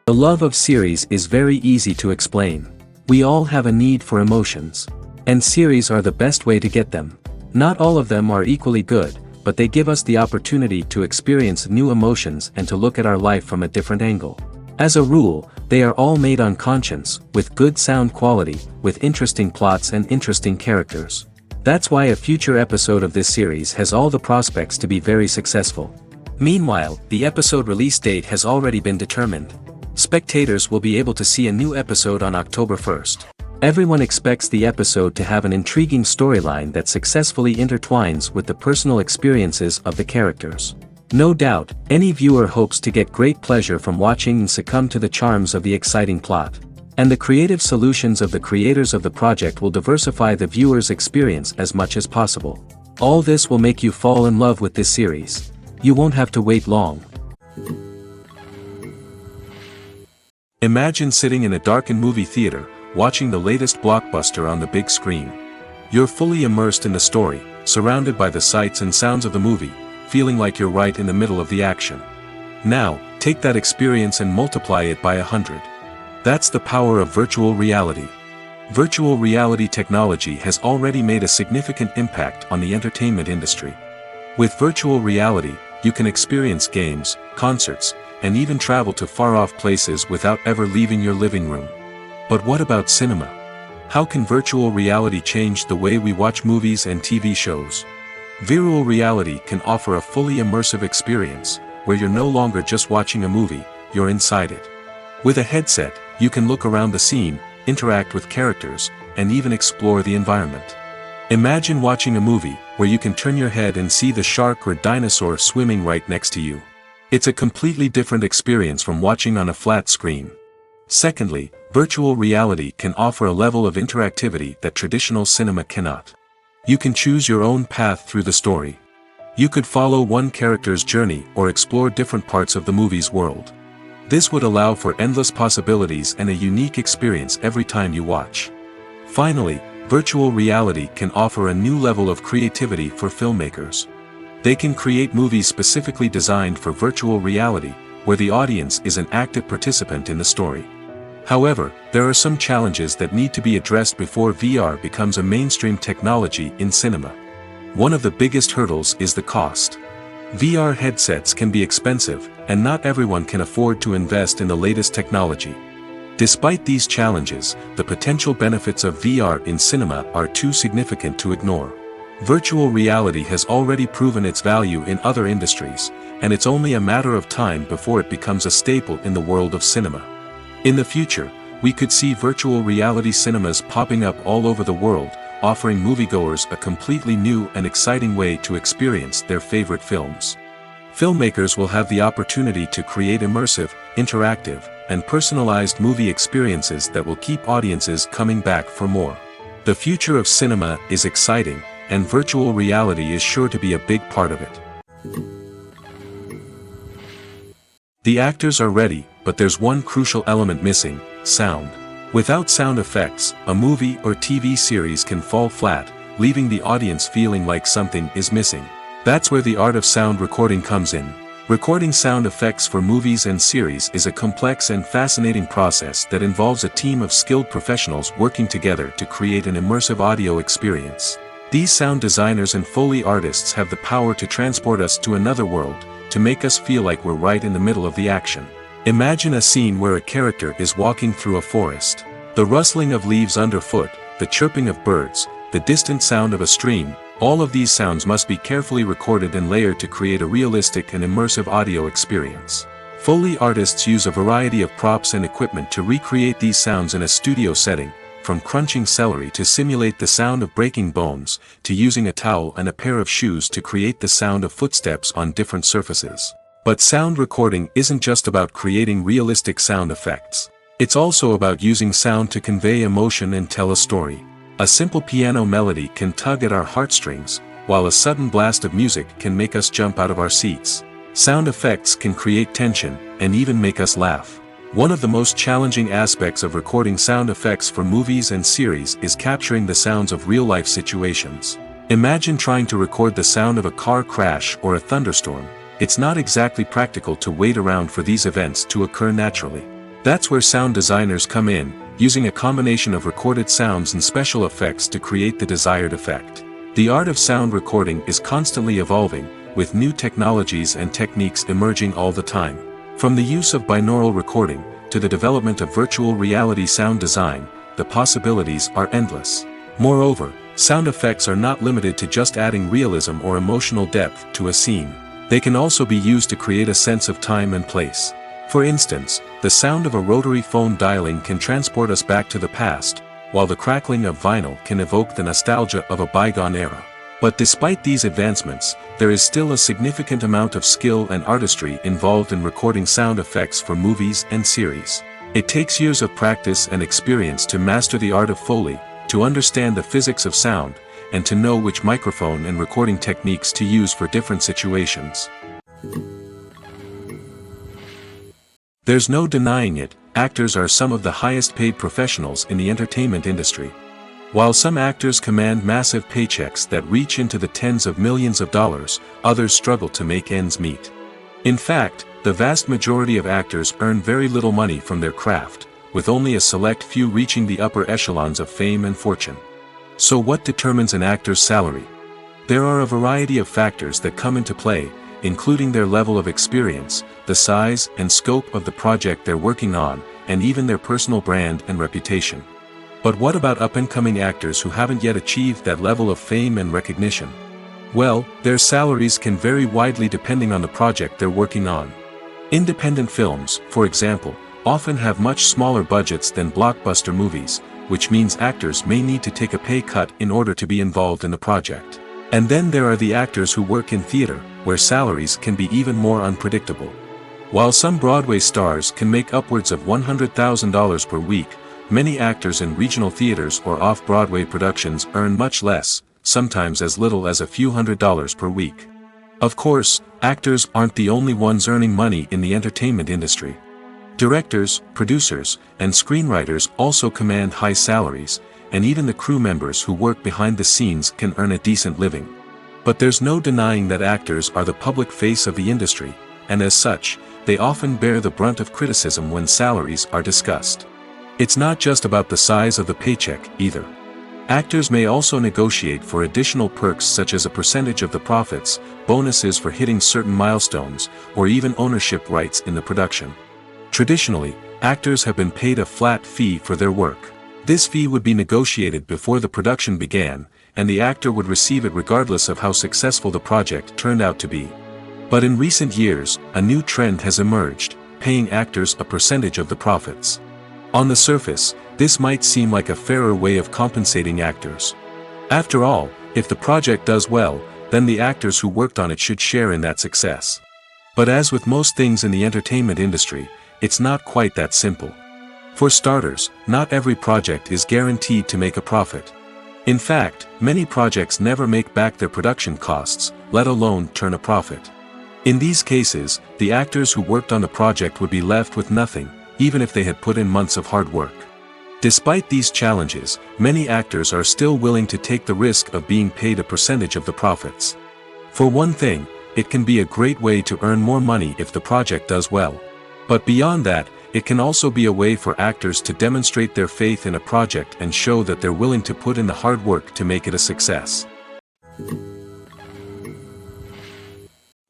The love of series is very easy to explain. We all have a need for emotions. And series are the best way to get them. Not all of them are equally good, but they give us the opportunity to experience new emotions and to look at our life from a different angle. As a rule, they are all made on conscience, with good sound quality, with interesting plots and interesting characters. That's why a future episode of this series has all the prospects to be very successful. Meanwhile, the episode release date has already been determined. Spectators will be able to see a new episode on October 1st. Everyone expects the episode to have an intriguing storyline that successfully intertwines with the personal experiences of the characters. No doubt, any viewer hopes to get great pleasure from watching and succumb to the charms of the exciting plot. And the creative solutions of the creators of the project will diversify the viewer's experience as much as possible. All this will make you fall in love with this series. You won't have to wait long. Imagine sitting in a darkened movie theater, watching the latest blockbuster on the big screen. You're fully immersed in the story, surrounded by the sights and sounds of the movie, feeling like you're right in the middle of the action. Now, take that experience and multiply it by 100. That's the power of virtual reality. Virtual reality technology has already made a significant impact on the entertainment industry. With virtual reality, you can experience games, concerts, and even travel to far-off places without ever leaving your living room. But what about cinema? How can virtual reality change the way we watch movies and TV shows? Virtual reality can offer a fully immersive experience, where you're no longer just watching a movie, you're inside it. With a headset, you can look around the scene, interact with characters, and even explore the environment. Imagine watching a movie, where you can turn your head and see the shark or dinosaur swimming right next to you. It's a completely different experience from watching on a flat screen. Secondly, virtual reality can offer a level of interactivity that traditional cinema cannot. You can choose your own path through the story. You could follow one character's journey or explore different parts of the movie's world. This would allow for endless possibilities and a unique experience every time you watch. Finally, virtual reality can offer a new level of creativity for filmmakers. They can create movies specifically designed for virtual reality, where the audience is an active participant in the story. However, there are some challenges that need to be addressed before VR becomes a mainstream technology in cinema. One of the biggest hurdles is the cost. VR headsets can be expensive, and not everyone can afford to invest in the latest technology. Despite these challenges, the potential benefits of VR in cinema are too significant to ignore. Virtual reality has already proven its value in other industries, and it's only a matter of time before it becomes a staple in the world of cinema. In the future, we could see virtual reality cinemas popping up all over the world, offering moviegoers a completely new and exciting way to experience their favorite films. Filmmakers will have the opportunity to create immersive, interactive, and personalized movie experiences that will keep audiences coming back for more. The future of cinema is exciting, and virtual reality is sure to be a big part of it. The actors are ready, but there's one crucial element missing: sound. Without sound effects, a movie or TV series can fall flat, leaving the audience feeling like something is missing. That's where the art of sound recording comes in. Recording sound effects for movies and series is a complex and fascinating process that involves a team of skilled professionals working together to create an immersive audio experience. These sound designers and Foley artists have the power to transport us to another world, to make us feel like we're right in the middle of the action. Imagine a scene where a character is walking through a forest. The rustling of leaves underfoot, the chirping of birds, the distant sound of a stream, all of these sounds must be carefully recorded and layered to create a realistic and immersive audio experience. Foley artists use a variety of props and equipment to recreate these sounds in a studio setting, from crunching celery to simulate the sound of breaking bones, to using a towel and a pair of shoes to create the sound of footsteps on different surfaces. But sound recording isn't just about creating realistic sound effects. It's also about using sound to convey emotion and tell a story. A simple piano melody can tug at our heartstrings, while a sudden blast of music can make us jump out of our seats. Sound effects can create tension, and even make us laugh. One of the most challenging aspects of recording sound effects for movies and series is capturing the sounds of real-life situations. Imagine trying to record the sound of a car crash or a thunderstorm. It's not exactly practical to wait around for these events to occur naturally. That's where sound designers come in, using a combination of recorded sounds and special effects to create the desired effect. The art of sound recording is constantly evolving, with new technologies and techniques emerging all the time. From the use of binaural recording, to the development of virtual reality sound design, the possibilities are endless. Moreover, sound effects are not limited to just adding realism or emotional depth to a scene. They can also be used to create a sense of time and place. For instance, the sound of a rotary phone dialing can transport us back to the past, while the crackling of vinyl can evoke the nostalgia of a bygone era. But despite these advancements, there is still a significant amount of skill and artistry involved in recording sound effects for movies and series. It takes years of practice and experience to master the art of Foley, to understand the physics of sound, and to know which microphone and recording techniques to use for different situations. There's no denying it, actors are some of the highest paid professionals in the entertainment industry. While some actors command massive paychecks that reach into the tens of millions of dollars, others struggle to make ends meet. In fact, the vast majority of actors earn very little money from their craft, with only a select few reaching the upper echelons of fame and fortune. So what determines an actor's salary? There are a variety of factors that come into play, including their level of experience, the size and scope of the project they're working on, and even their personal brand and reputation. But what about up-and-coming actors who haven't yet achieved that level of fame and recognition? Well, their salaries can vary widely depending on the project they're working on. Independent films, for example, often have much smaller budgets than blockbuster movies, which means actors may need to take a pay cut in order to be involved in the project. And then there are the actors who work in theater, where salaries can be even more unpredictable. While some Broadway stars can make upwards of $100,000 per week, many actors in regional theaters or off-Broadway productions earn much less, sometimes as little as a few $100s per week. Of course, actors aren't the only ones earning money in the entertainment industry. Directors, producers, and screenwriters also command high salaries, and even the crew members who work behind the scenes can earn a decent living. But there's no denying that actors are the public face of the industry, and as such, they often bear the brunt of criticism when salaries are discussed. It's not just about the size of the paycheck, either. Actors may also negotiate for additional perks such as a percentage of the profits, bonuses for hitting certain milestones, or even ownership rights in the production. Traditionally, actors have been paid a flat fee for their work. This fee would be negotiated before the production began, and the actor would receive it regardless of how successful the project turned out to be. But in recent years, a new trend has emerged, paying actors a percentage of the profits. On the surface, this might seem like a fairer way of compensating actors. After all, if the project does well, then the actors who worked on it should share in that success. But as with most things in the entertainment industry, it's not quite that simple. For starters, not every project is guaranteed to make a profit. In fact, many projects never make back their production costs, let alone turn a profit. In these cases, the actors who worked on the project would be left with nothing, even if they had put in months of hard work. Despite these challenges, many actors are still willing to take the risk of being paid a percentage of the profits. For one thing, it can be a great way to earn more money if the project does well. But beyond that, it can also be a way for actors to demonstrate their faith in a project and show that they're willing to put in the hard work to make it a success.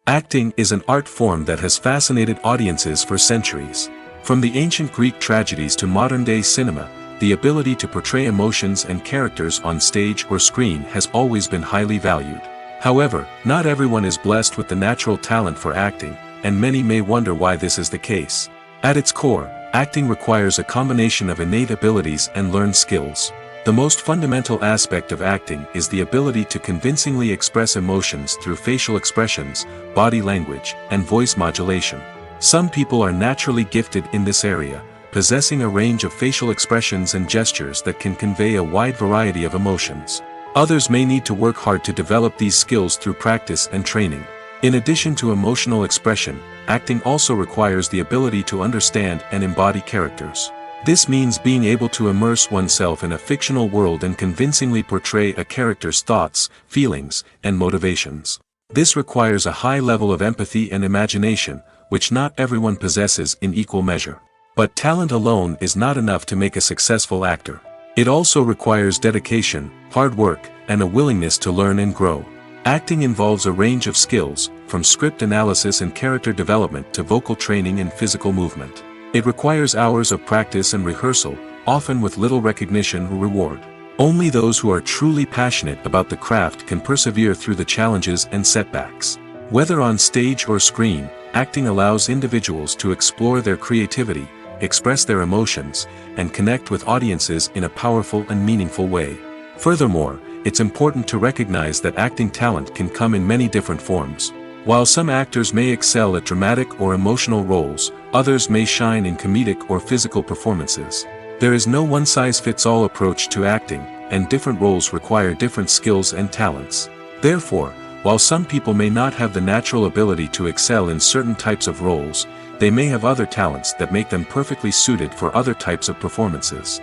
Acting is an art form that has fascinated audiences for centuries. From the ancient Greek tragedies to modern-day cinema, the ability to portray emotions and characters on stage or screen has always been highly valued. However, not everyone is blessed with the natural talent for acting, and many may wonder why this is the case. At its core, acting requires a combination of innate abilities and learned skills. The most fundamental aspect of acting is the ability to convincingly express emotions through facial expressions, body language, and voice modulation. Some people are naturally gifted in this area, possessing a range of facial expressions and gestures that can convey a wide variety of emotions. Others may need to work hard to develop these skills through practice and training. In addition to emotional expression, acting also requires the ability to understand and embody characters. This means being able to immerse oneself in a fictional world and convincingly portray a character's thoughts, feelings, and motivations. This requires a high level of empathy and imagination, which not everyone possesses in equal measure. But talent alone is not enough to make a successful actor. It also requires dedication, hard work, and a willingness to learn and grow. Acting involves a range of skills, from script analysis and character development to vocal training and physical movement. It requires hours of practice and rehearsal, often with little recognition or reward. Only those who are truly passionate about the craft can persevere through the challenges and setbacks. Whether on stage or screen, acting allows individuals to explore their creativity, express their emotions, and connect with audiences in a powerful and meaningful way. Furthermore, it's important to recognize that acting talent can come in many different forms. While some actors may excel at dramatic or emotional roles, others may shine in comedic or physical performances. There is no one-size-fits-all approach to acting, and different roles require different skills and talents. Therefore, while some people may not have the natural ability to excel in certain types of roles, they may have other talents that make them perfectly suited for other types of performances.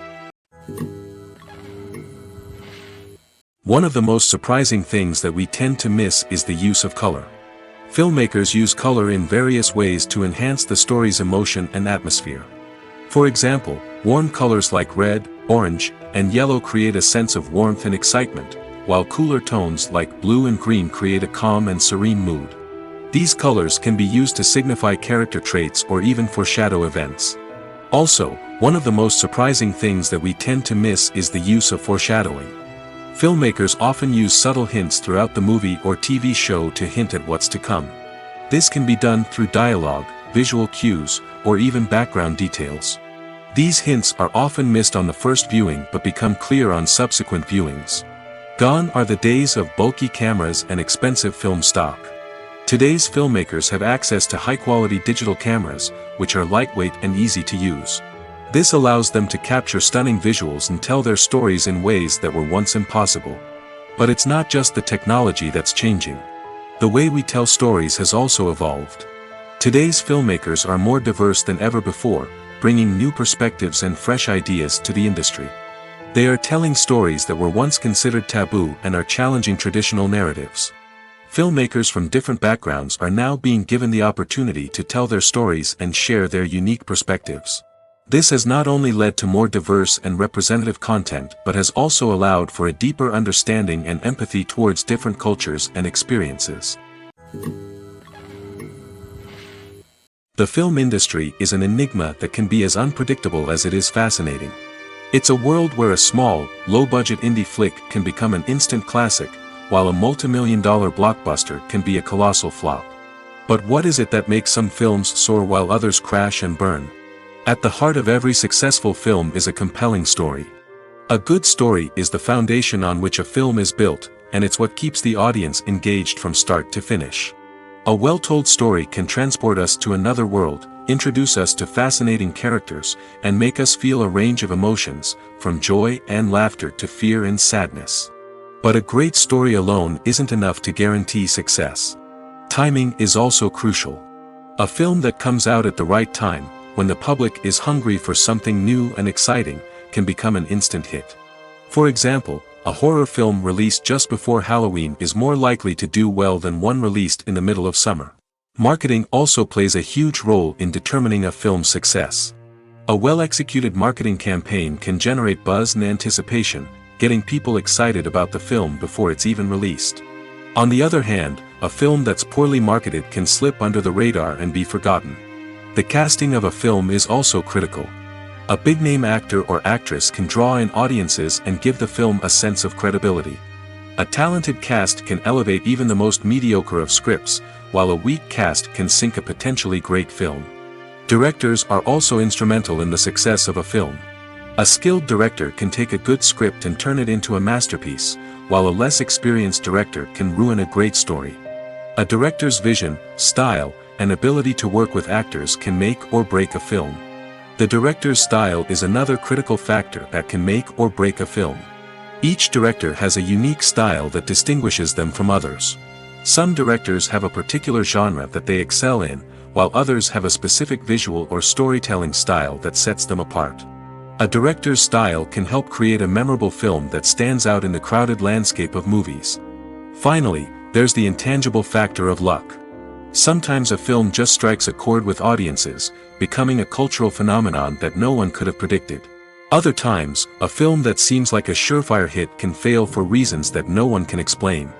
One of the most surprising things that we tend to miss is the use of color. Filmmakers use color in various ways to enhance the story's emotion and atmosphere. For example, warm colors like red, orange, and yellow create a sense of warmth and excitement, while cooler tones like blue and green create a calm and serene mood. These colors can be used to signify character traits or even foreshadow events. Also, one of the most surprising things that we tend to miss is the use of foreshadowing. Filmmakers often use subtle hints throughout the movie or TV show to hint at what's to come. This can be done through dialogue, visual cues, or even background details. These hints are often missed on the first viewing but become clear on subsequent viewings. Gone are the days of bulky cameras and expensive film stock. Today's filmmakers have access to high-quality digital cameras, which are lightweight and easy to use. This allows them to capture stunning visuals and tell their stories in ways that were once impossible. But it's not just the technology that's changing. The way we tell stories has also evolved. Today's filmmakers are more diverse than ever before, bringing new perspectives and fresh ideas to the industry. They are telling stories that were once considered taboo and are challenging traditional narratives. Filmmakers from different backgrounds are now being given the opportunity to tell their stories and share their unique perspectives. This has not only led to more diverse and representative content but has also allowed for a deeper understanding and empathy towards different cultures and experiences. The film industry is an enigma that can be as unpredictable as it is fascinating. It's a world where a small, low-budget indie flick can become an instant classic, while a multi-million-dollar blockbuster can be a colossal flop. But what is it that makes some films soar while others crash and burn? At the heart of every successful film is a compelling story. A good story is the foundation on which a film is built, and it's what keeps the audience engaged from start to finish. A well-told story can transport us to another world, introduce us to fascinating characters, and make us feel a range of emotions, from joy and laughter to fear and sadness. But a great story alone isn't enough to guarantee success. Timing is also crucial. A film that comes out at the right time, when the public is hungry for something new and exciting, can become an instant hit. For example, a horror film released just before Halloween is more likely to do well than one released in the middle of summer. Marketing also plays a huge role in determining a film's success. A well-executed marketing campaign can generate buzz and anticipation, getting people excited about the film before it's even released. On the other hand, a film that's poorly marketed can slip under the radar and be forgotten. The casting of a film is also critical. A big-name actor or actress can draw in audiences and give the film a sense of credibility. A talented cast can elevate even the most mediocre of scripts, while a weak cast can sink a potentially great film. Directors are also instrumental in the success of a film. A skilled director can take a good script and turn it into a masterpiece, while a less experienced director can ruin a great story. A director's vision, style, and ability to work with actors can make or break a film. The director's style is another critical factor that can make or break a film. Each director has a unique style that distinguishes them from others. Some directors have a particular genre that they excel in, while others have a specific visual or storytelling style that sets them apart. A director's style can help create a memorable film that stands out in the crowded landscape of movies. Finally, there's the intangible factor of luck. Sometimes a film just strikes a chord with audiences, becoming a cultural phenomenon that no one could have predicted. Other times, a film that seems like a surefire hit can fail for reasons that no one can explain.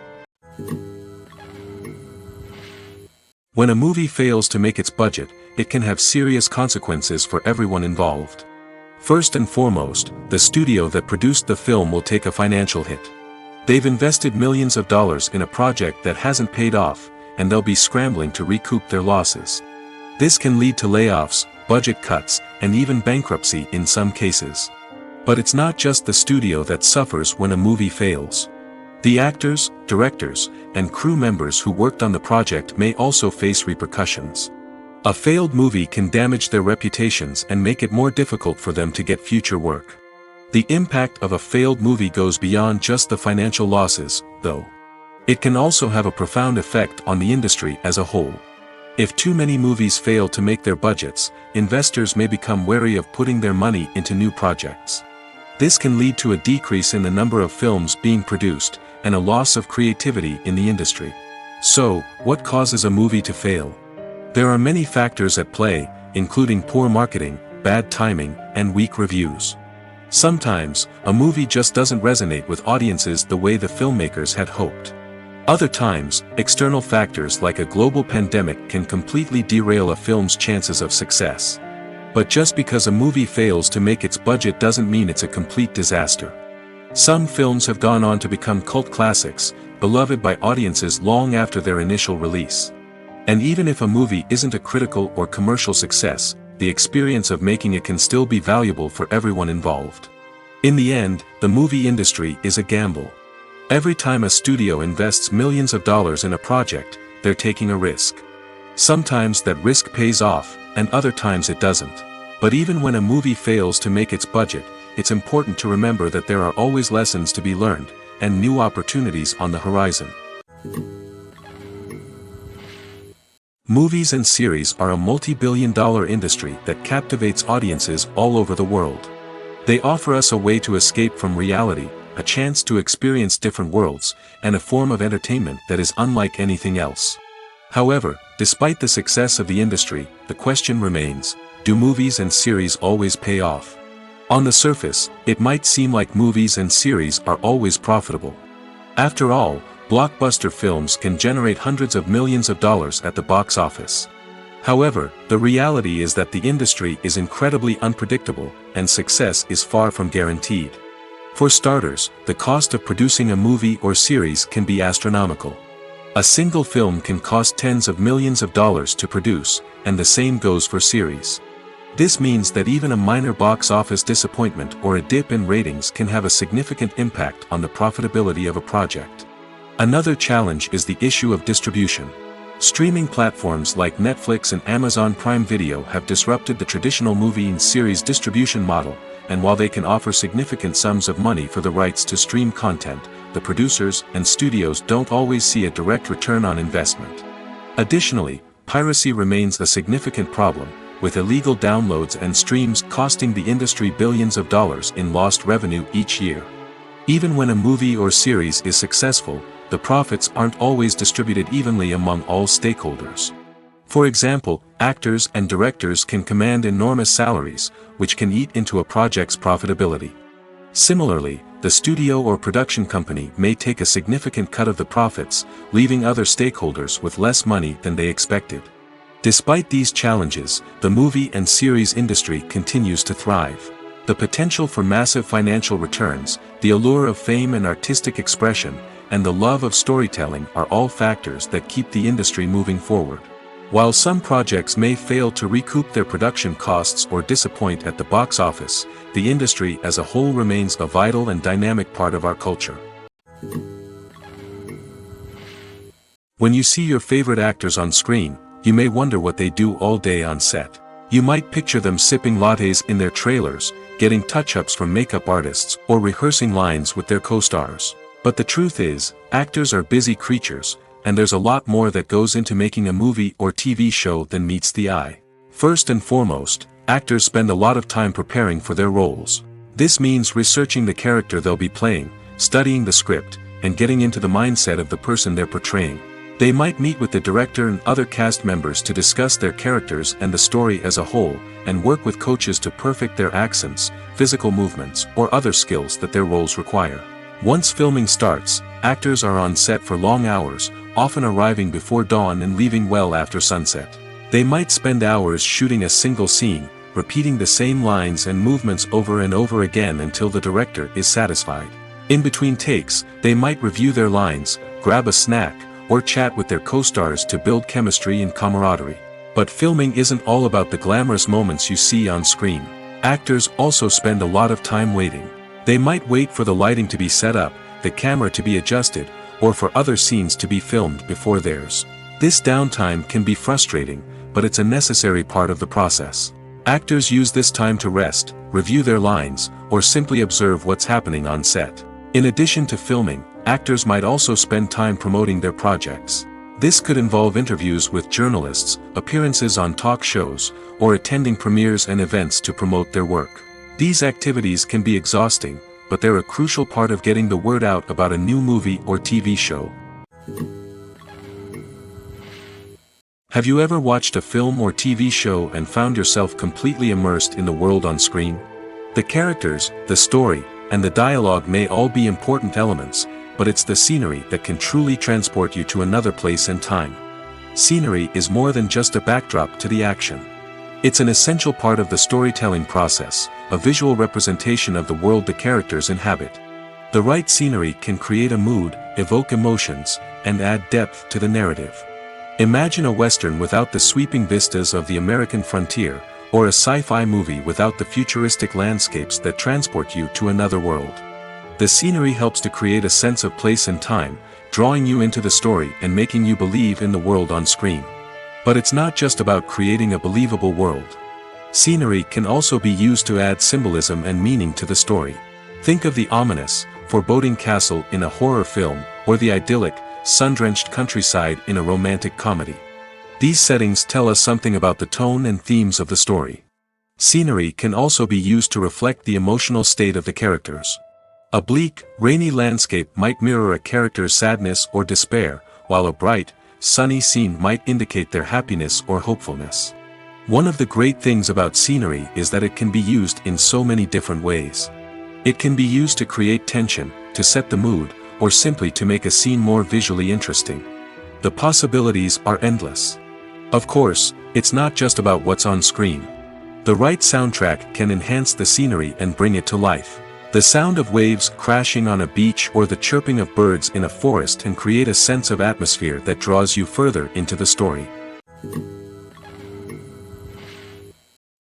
When a movie fails to make its budget, it can have serious consequences for everyone involved. First and foremost, the studio that produced the film will take a financial hit. They've invested millions of dollars in a project that hasn't paid off, and they'll be scrambling to recoup their losses. This can lead to layoffs, budget cuts, and even bankruptcy in some cases. But it's not just the studio that suffers when a movie fails. The actors, directors, and crew members who worked on the project may also face repercussions. A failed movie can damage their reputations and make it more difficult for them to get future work. The impact of a failed movie goes beyond just the financial losses, though. It can also have a profound effect on the industry as a whole. If too many movies fail to make their budgets, investors may become wary of putting their money into new projects. This can lead to a decrease in the number of films being produced, and a loss of creativity in the industry. So, what causes a movie to fail? There are many factors at play, including poor marketing, bad timing, and weak reviews. Sometimes, a movie just doesn't resonate with audiences the way the filmmakers had hoped. Other times, external factors like a global pandemic can completely derail a film's chances of success. But just because a movie fails to make its budget doesn't mean it's a complete disaster. Some films have gone on to become cult classics, beloved by audiences long after their initial release. And even if a movie isn't a critical or commercial success, the experience of making it can still be valuable for everyone involved. In the end, the movie industry is a gamble. Every time a studio invests millions of dollars in a project, they're taking a risk. Sometimes that risk pays off, and other times it doesn't. But even when a movie fails to make its budget, it's important to remember that there are always lessons to be learned, and new opportunities on the horizon. Movies and series are a multi-billion-dollar industry that captivates audiences all over the world. They offer us a way to escape from reality, a chance to experience different worlds, and a form of entertainment that is unlike anything else. However, despite the success of the industry, the question remains, do movies and series always pay off? On the surface, it might seem like movies and series are always profitable. After all, blockbuster films can generate hundreds of millions of dollars at the box office. However, the reality is that the industry is incredibly unpredictable, and success is far from guaranteed. For starters, the cost of producing a movie or series can be astronomical. A single film can cost tens of millions of dollars to produce, and the same goes for series. This means that even a minor box office disappointment or a dip in ratings can have a significant impact on the profitability of a project. Another challenge is the issue of distribution. Streaming platforms like Netflix and Amazon Prime Video have disrupted the traditional movie and series distribution model, and while they can offer significant sums of money for the rights to stream content, the producers and studios don't always see a direct return on investment. Additionally, piracy remains a significant problem, with illegal downloads and streams costing the industry billions of dollars in lost revenue each year. Even when a movie or series is successful, the profits aren't always distributed evenly among all stakeholders. For example, actors and directors can command enormous salaries, which can eat into a project's profitability. Similarly, the studio or production company may take a significant cut of the profits, leaving other stakeholders with less money than they expected. Despite these challenges, the movie and series industry continues to thrive. The potential for massive financial returns, the allure of fame and artistic expression, and the love of storytelling are all factors that keep the industry moving forward. While some projects may fail to recoup their production costs or disappoint at the box office, the industry as a whole remains a vital and dynamic part of our culture. When you see your favorite actors on screen, you may wonder what they do all day on set. You might picture them sipping lattes in their trailers, getting touch-ups from makeup artists, or rehearsing lines with their co-stars. But the truth is, actors are busy creatures, and there's a lot more that goes into making a movie or TV show than meets the eye. First and foremost, actors spend a lot of time preparing for their roles. This means researching the character they'll be playing, studying the script, and getting into the mindset of the person they're portraying. They might meet with the director and other cast members to discuss their characters and the story as a whole, and work with coaches to perfect their accents, physical movements, or other skills that their roles require. Once filming starts, actors are on set for long hours, often arriving before dawn and leaving well after sunset. They might spend hours shooting a single scene, repeating the same lines and movements over and over again until the director is satisfied. In between takes, they might review their lines, grab a snack, or chat with their co-stars to build chemistry and camaraderie. But filming isn't all about the glamorous moments you see on screen. Actors also spend a lot of time waiting. They might wait for the lighting to be set up, the camera to be adjusted, or for other scenes to be filmed before theirs. This downtime can be frustrating, but it's a necessary part of the process. Actors use this time to rest, review their lines, or simply observe what's happening on set. In addition to filming, actors might also spend time promoting their projects. This could involve interviews with journalists, appearances on talk shows, or attending premieres and events to promote their work. These activities can be exhausting, but they're a crucial part of getting the word out about a new movie or TV show. Have you ever watched a film or TV show and found yourself completely immersed in the world on screen? The characters, the story, and the dialogue may all be important elements, but it's the scenery that can truly transport you to another place and time. Scenery is more than just a backdrop to the action. It's an essential part of the storytelling process, a visual representation of the world the characters inhabit. The right scenery can create a mood, evoke emotions, and add depth to the narrative. Imagine a Western without the sweeping vistas of the American frontier, or a sci-fi movie without the futuristic landscapes that transport you to another world. The scenery helps to create a sense of place and time, drawing you into the story and making you believe in the world on screen. But it's not just about creating a believable world. Scenery can also be used to add symbolism and meaning to the story. Think of the ominous, foreboding castle in a horror film, or the idyllic, sun-drenched countryside in a romantic comedy. These settings tell us something about the tone and themes of the story. Scenery can also be used to reflect the emotional state of the characters. A bleak, rainy landscape might mirror a character's sadness or despair, while a bright, sunny scene might indicate their happiness or hopefulness. One of the great things about scenery is that it can be used in so many different ways. It can be used to create tension, to set the mood, or simply to make a scene more visually interesting. The possibilities are endless. Of course, it's not just about what's on screen. The right soundtrack can enhance the scenery and bring it to life. The sound of waves crashing on a beach or the chirping of birds in a forest can create a sense of atmosphere that draws you further into the story.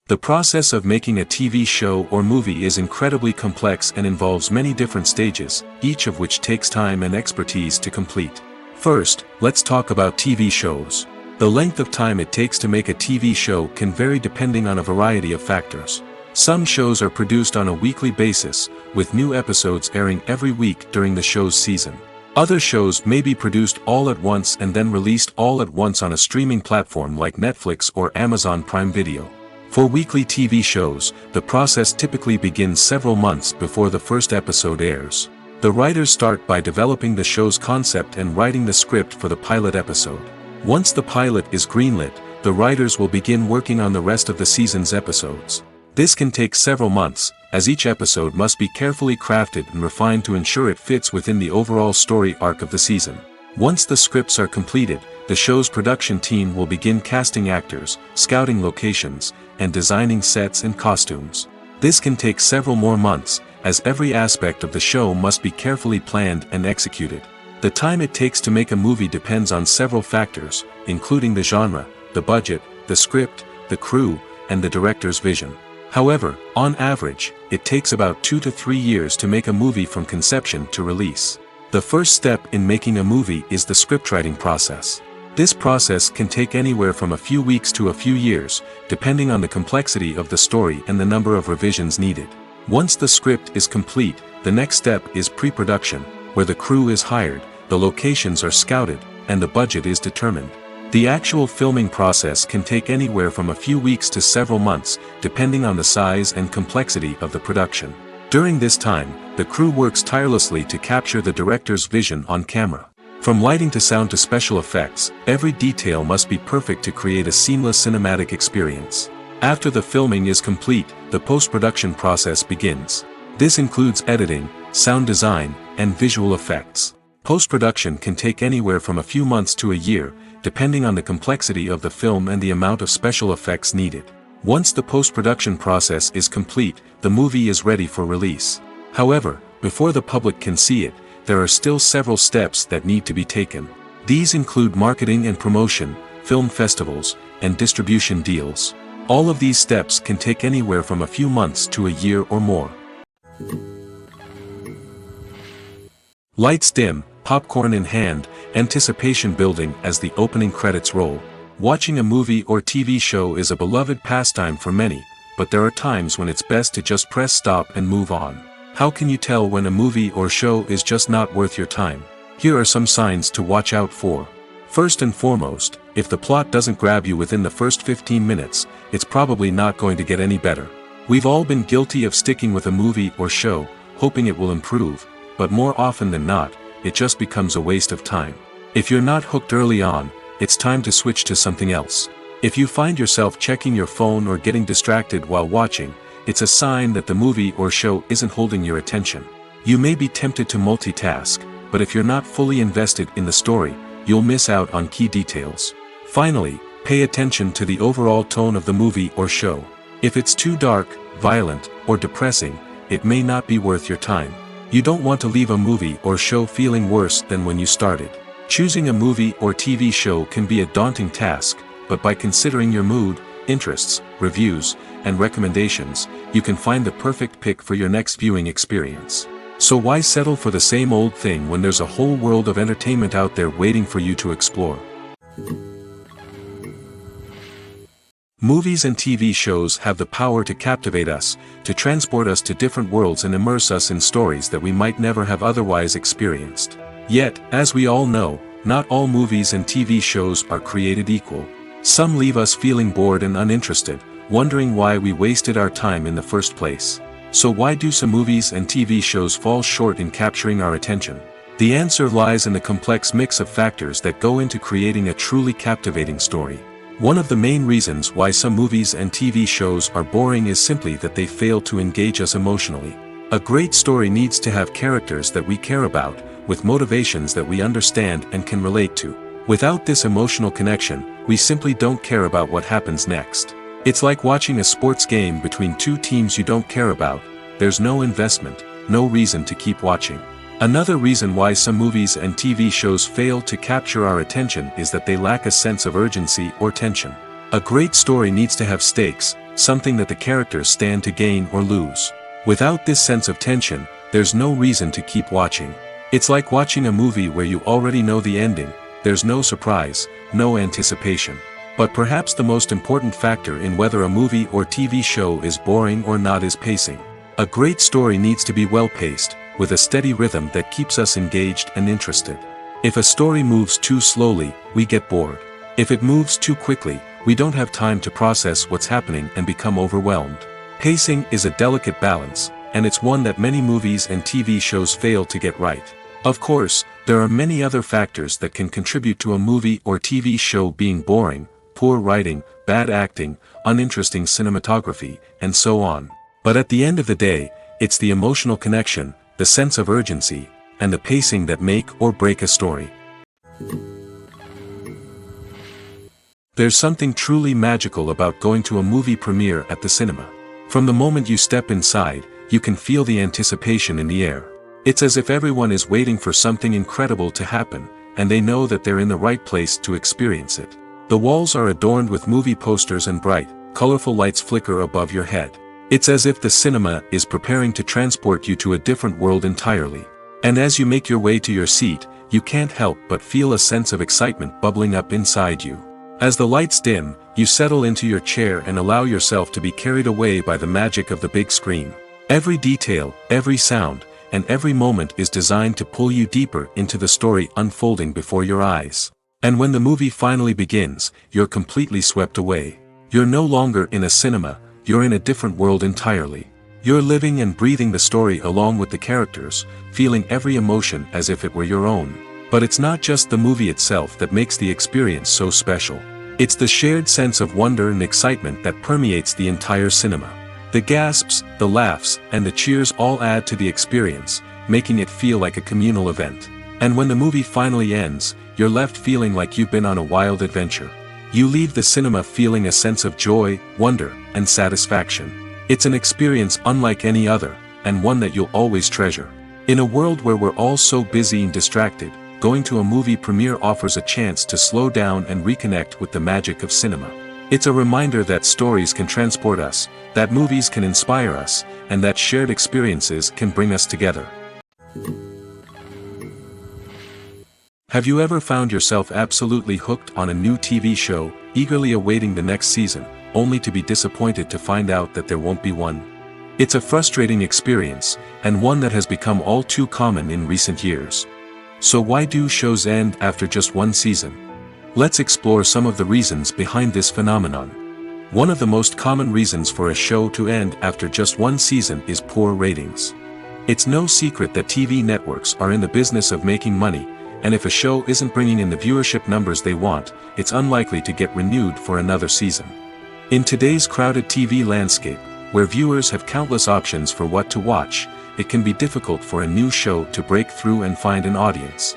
The process of making a TV show or movie is incredibly complex and involves many different stages, each of which takes time and expertise to complete. First, let's talk about TV shows. The length of time it takes to make a TV show can vary depending on a variety of factors. Some shows are produced on a weekly basis, with new episodes airing every week during the show's season. Other shows may be produced all at once and then released all at once on a streaming platform like Netflix or Amazon Prime Video. For weekly TV shows, the process typically begins several months before the first episode airs. The writers start by developing the show's concept and writing the script for the pilot episode. Once the pilot is greenlit, the writers will begin working on the rest of the season's episodes. This can take several months, as each episode must be carefully crafted and refined to ensure it fits within the overall story arc of the season. Once the scripts are completed, the show's production team will begin casting actors, scouting locations, and designing sets and costumes. This can take several more months, as every aspect of the show must be carefully planned and executed. The time it takes to make a movie depends on several factors, including the genre, the budget, the script, the crew, and the director's vision. However, on average, it takes about 2 to 3 years to make a movie from conception to release. The first step in making a movie is the scriptwriting process. This process can take anywhere from a few weeks to a few years, depending on the complexity of the story and the number of revisions needed. Once the script is complete, the next step is pre-production, where the crew is hired, the locations are scouted, and the budget is determined. The actual filming process can take anywhere from a few weeks to several months, depending on the size and complexity of the production. During this time, the crew works tirelessly to capture the director's vision on camera. From lighting to sound to special effects, every detail must be perfect to create a seamless cinematic experience. After the filming is complete, the post-production process begins. This includes editing, sound design, and visual effects. Post-production can take anywhere from a few months to a year, depending on the complexity of the film and the amount of special effects needed. Once the post-production process is complete, the movie is ready for release. However, before the public can see it, there are still several steps that need to be taken. These include marketing and promotion, film festivals, and distribution deals. All of these steps can take anywhere from a few months to a year or more. Lights dim, popcorn in hand, anticipation building as the opening credits roll. Watching a movie or TV show is a beloved pastime for many, but there are times when it's best to just press stop and move on. How can you tell when a movie or show is just not worth your time? Here are some signs to watch out for. First and foremost, if the plot doesn't grab you within the first 15 minutes, it's probably not going to get any better. We've all been guilty of sticking with a movie or show, hoping it will improve, but more often than not, it just becomes a waste of time. If you're not hooked early on, it's time to switch to something else. If you find yourself checking your phone or getting distracted while watching, it's a sign that the movie or show isn't holding your attention. You may be tempted to multitask, but if you're not fully invested in the story, you'll miss out on key details. Finally, pay attention to the overall tone of the movie or show. If it's too dark, violent, or depressing, it may not be worth your time. You don't want to leave a movie or show feeling worse than when you started. Choosing a movie or TV show can be a daunting task, but by considering your mood, interests, reviews, and recommendations, you can find the perfect pick for your next viewing experience. So why settle for the same old thing when there's a whole world of entertainment out there waiting for you to explore? Movies and TV shows have the power to captivate us, to transport us to different worlds and immerse us in stories that we might never have otherwise experienced. Yet, as we all know, not all movies and TV shows are created equal. Some leave us feeling bored and uninterested, wondering why we wasted our time in the first place. So why do some movies and TV shows fall short in capturing our attention? The answer lies in the complex mix of factors that go into creating a truly captivating story. One of the main reasons why some movies and TV shows are boring is simply that they fail to engage us emotionally. A great story needs to have characters that we care about, with motivations that we understand and can relate to. Without this emotional connection, we simply don't care about what happens next. It's like watching a sports game between two teams you don't care about. There's no investment, no reason to keep watching. Another reason why some movies and TV shows fail to capture our attention is that they lack a sense of urgency or tension. A great story needs to have stakes, something that the characters stand to gain or lose. Without this sense of tension, there's no reason to keep watching. It's like watching a movie where you already know the ending. There's no surprise, no anticipation. But perhaps the most important factor in whether a movie or TV show is boring or not is pacing. A great story needs to be well-paced, with a steady rhythm that keeps us engaged and interested. If a story moves too slowly, we get bored. If it moves too quickly, we don't have time to process what's happening and become overwhelmed. Pacing is a delicate balance, and it's one that many movies and TV shows fail to get right. Of course, there are many other factors that can contribute to a movie or TV show being boring: poor writing, bad acting, uninteresting cinematography, and so on. But at the end of the day, it's the emotional connection, the sense of urgency, and the pacing that make or break a story. There's something truly magical about going to a movie premiere at the cinema. From the moment you step inside, you can feel the anticipation in the air. It's as if everyone is waiting for something incredible to happen, and they know that they're in the right place to experience it. The walls are adorned with movie posters and bright, colorful lights flicker above your head. It's as if the cinema is preparing to transport you to a different world entirely. And as you make your way to your seat, you can't help but feel a sense of excitement bubbling up inside you. As the lights dim, you settle into your chair and allow yourself to be carried away by the magic of the big screen. Every detail, every sound, and every moment is designed to pull you deeper into the story unfolding before your eyes. And when the movie finally begins, you're completely swept away. You're no longer in a cinema, you're in a different world entirely. You're living and breathing the story along with the characters, feeling every emotion as if it were your own. But it's not just the movie itself that makes the experience so special. It's the shared sense of wonder and excitement that permeates the entire cinema. The gasps, the laughs, and the cheers all add to the experience, making it feel like a communal event. And when the movie finally ends, you're left feeling like you've been on a wild adventure. You leave the cinema feeling a sense of joy, wonder, and satisfaction. It's an experience unlike any other, and one that you'll always treasure. In a world where we're all so busy and distracted, going to a movie premiere offers a chance to slow down and reconnect with the magic of cinema. It's a reminder that stories can transport us, that movies can inspire us, and that shared experiences can bring us together. Have you ever found yourself absolutely hooked on a new TV show, eagerly awaiting the next season, only to be disappointed to find out that there won't be one? It's a frustrating experience, and one that has become all too common in recent years. So why do shows end after just one season? Let's explore some of the reasons behind this phenomenon. One of the most common reasons for a show to end after just one season is poor ratings. It's no secret that TV networks are in the business of making money, and if a show isn't bringing in the viewership numbers they want, it's unlikely to get renewed for another season. In today's crowded TV landscape, where viewers have countless options for what to watch, it can be difficult for a new show to break through and find an audience.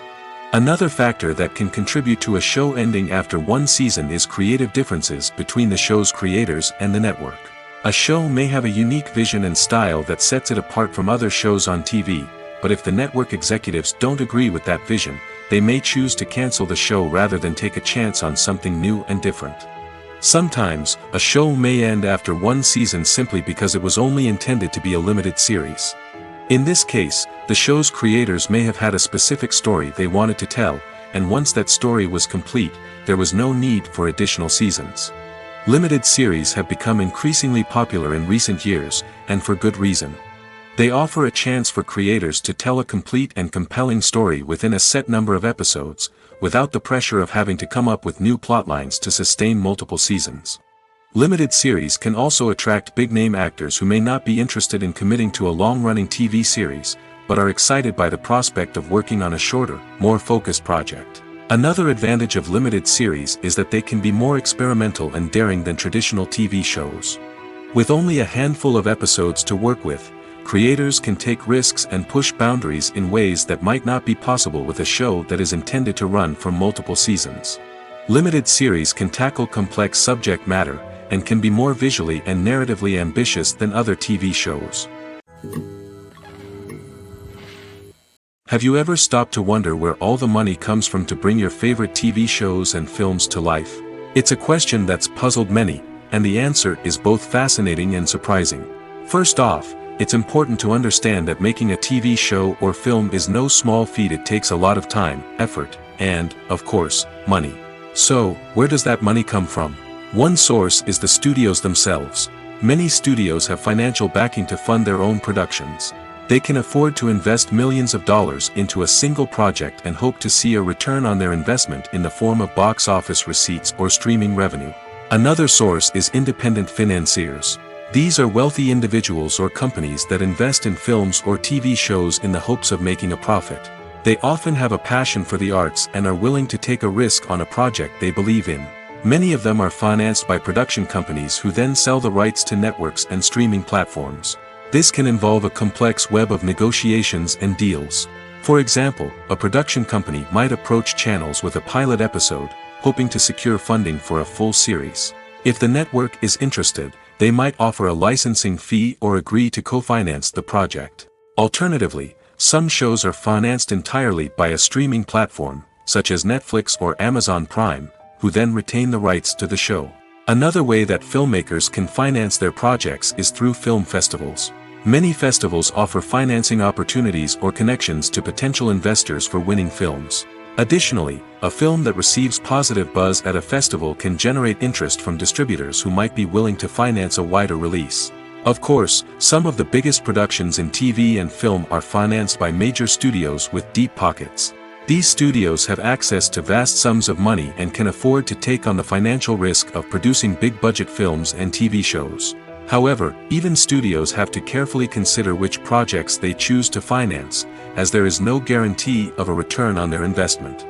Another factor that can contribute to a show ending after one season is creative differences between the show's creators and the network. A show may have a unique vision and style that sets it apart from other shows on TV, but if the network executives don't agree with that vision, they may choose to cancel the show rather than take a chance on something new and different. Sometimes, a show may end after one season simply because it was only intended to be a limited series. In this case, the show's creators may have had a specific story they wanted to tell, and once that story was complete, there was no need for additional seasons. Limited series have become increasingly popular in recent years, and for good reason. They offer a chance for creators to tell a complete and compelling story within a set number of episodes, without the pressure of having to come up with new plotlines to sustain multiple seasons. Limited series can also attract big-name actors who may not be interested in committing to a long-running TV series, but are excited by the prospect of working on a shorter, more focused project. Another advantage of limited series is that they can be more experimental and daring than traditional TV shows. With only a handful of episodes to work with, creators can take risks and push boundaries in ways that might not be possible with a show that is intended to run for multiple seasons. Limited series can tackle complex subject matter, and can be more visually and narratively ambitious than other TV shows. Have you ever stopped to wonder where all the money comes from to bring your favorite TV shows and films to life? It's a question that's puzzled many, and the answer is both fascinating and surprising. First off, it's important to understand that making a TV show or film is no small feat. It takes a lot of time, effort, and, of course, money. So, where does that money come from? One source is the studios themselves. Many studios have financial backing to fund their own productions. They can afford to invest millions of dollars into a single project and hope to see a return on their investment in the form of box office receipts or streaming revenue. Another source is independent financiers. These are wealthy individuals or companies that invest in films or TV shows in the hopes of making a profit. They often have a passion for the arts and are willing to take a risk on a project they believe in. Many of them are financed by production companies who then sell the rights to networks and streaming platforms. This can involve a complex web of negotiations and deals. For example, a production company might approach channels with a pilot episode, hoping to secure funding for a full series. If the network is interested, they might offer a licensing fee or agree to co-finance the project. Alternatively, some shows are financed entirely by a streaming platform, such as Netflix or Amazon Prime, who then retain the rights to the show. Another way that filmmakers can finance their projects is through film festivals. Many festivals offer financing opportunities or connections to potential investors for winning films. Additionally, a film that receives positive buzz at a festival can generate interest from distributors who might be willing to finance a wider release. Of course, some of the biggest productions in TV and film are financed by major studios with deep pockets. These studios have access to vast sums of money and can afford to take on the financial risk of producing big-budget films and TV shows. However, even studios have to carefully consider which projects they choose to finance, as there is no guarantee of a return on their investment.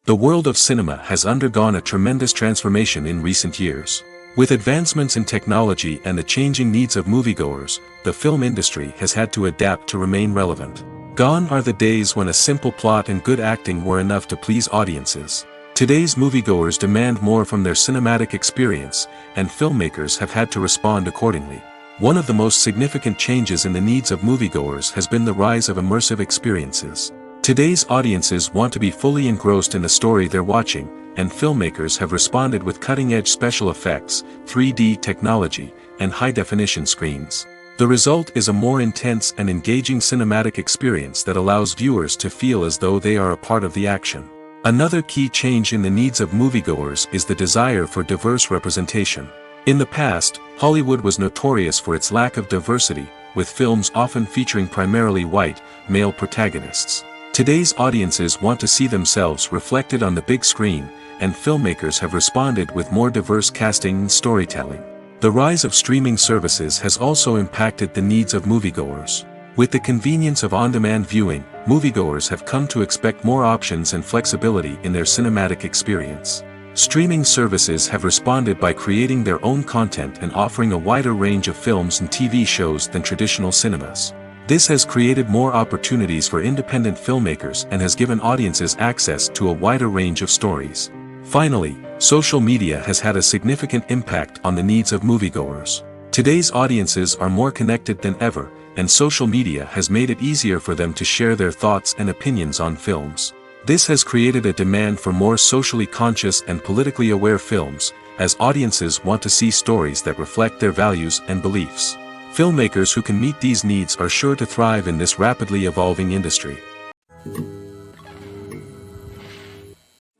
The world of cinema has undergone a tremendous transformation in recent years. With advancements in technology and the changing needs of moviegoers, the film industry has had to adapt to remain relevant. Gone are the days when a simple plot and good acting were enough to please audiences. Today's moviegoers demand more from their cinematic experience, and filmmakers have had to respond accordingly. One of the most significant changes in the needs of moviegoers has been the rise of immersive experiences. Today's audiences want to be fully engrossed in the story they're watching, and filmmakers have responded with cutting-edge special effects, 3D technology, and high-definition screens. The result is a more intense and engaging cinematic experience that allows viewers to feel as though they are a part of the action. Another key change in the needs of moviegoers is the desire for diverse representation. In the past, Hollywood was notorious for its lack of diversity, with films often featuring primarily white, male protagonists. Today's audiences want to see themselves reflected on the big screen, and filmmakers have responded with more diverse casting and storytelling. The rise of streaming services has also impacted the needs of moviegoers. With the convenience of on-demand viewing, moviegoers have come to expect more options and flexibility in their cinematic experience. Streaming services have responded by creating their own content and offering a wider range of films and TV shows than traditional cinemas. This has created more opportunities for independent filmmakers and has given audiences access to a wider range of stories. Finally, social media has had a significant impact on the needs of moviegoers. Today's audiences are more connected than ever, and social media has made it easier for them to share their thoughts and opinions on films. This has created a demand for more socially conscious and politically aware films, as audiences want to see stories that reflect their values and beliefs. Filmmakers who can meet these needs are sure to thrive in this rapidly evolving industry.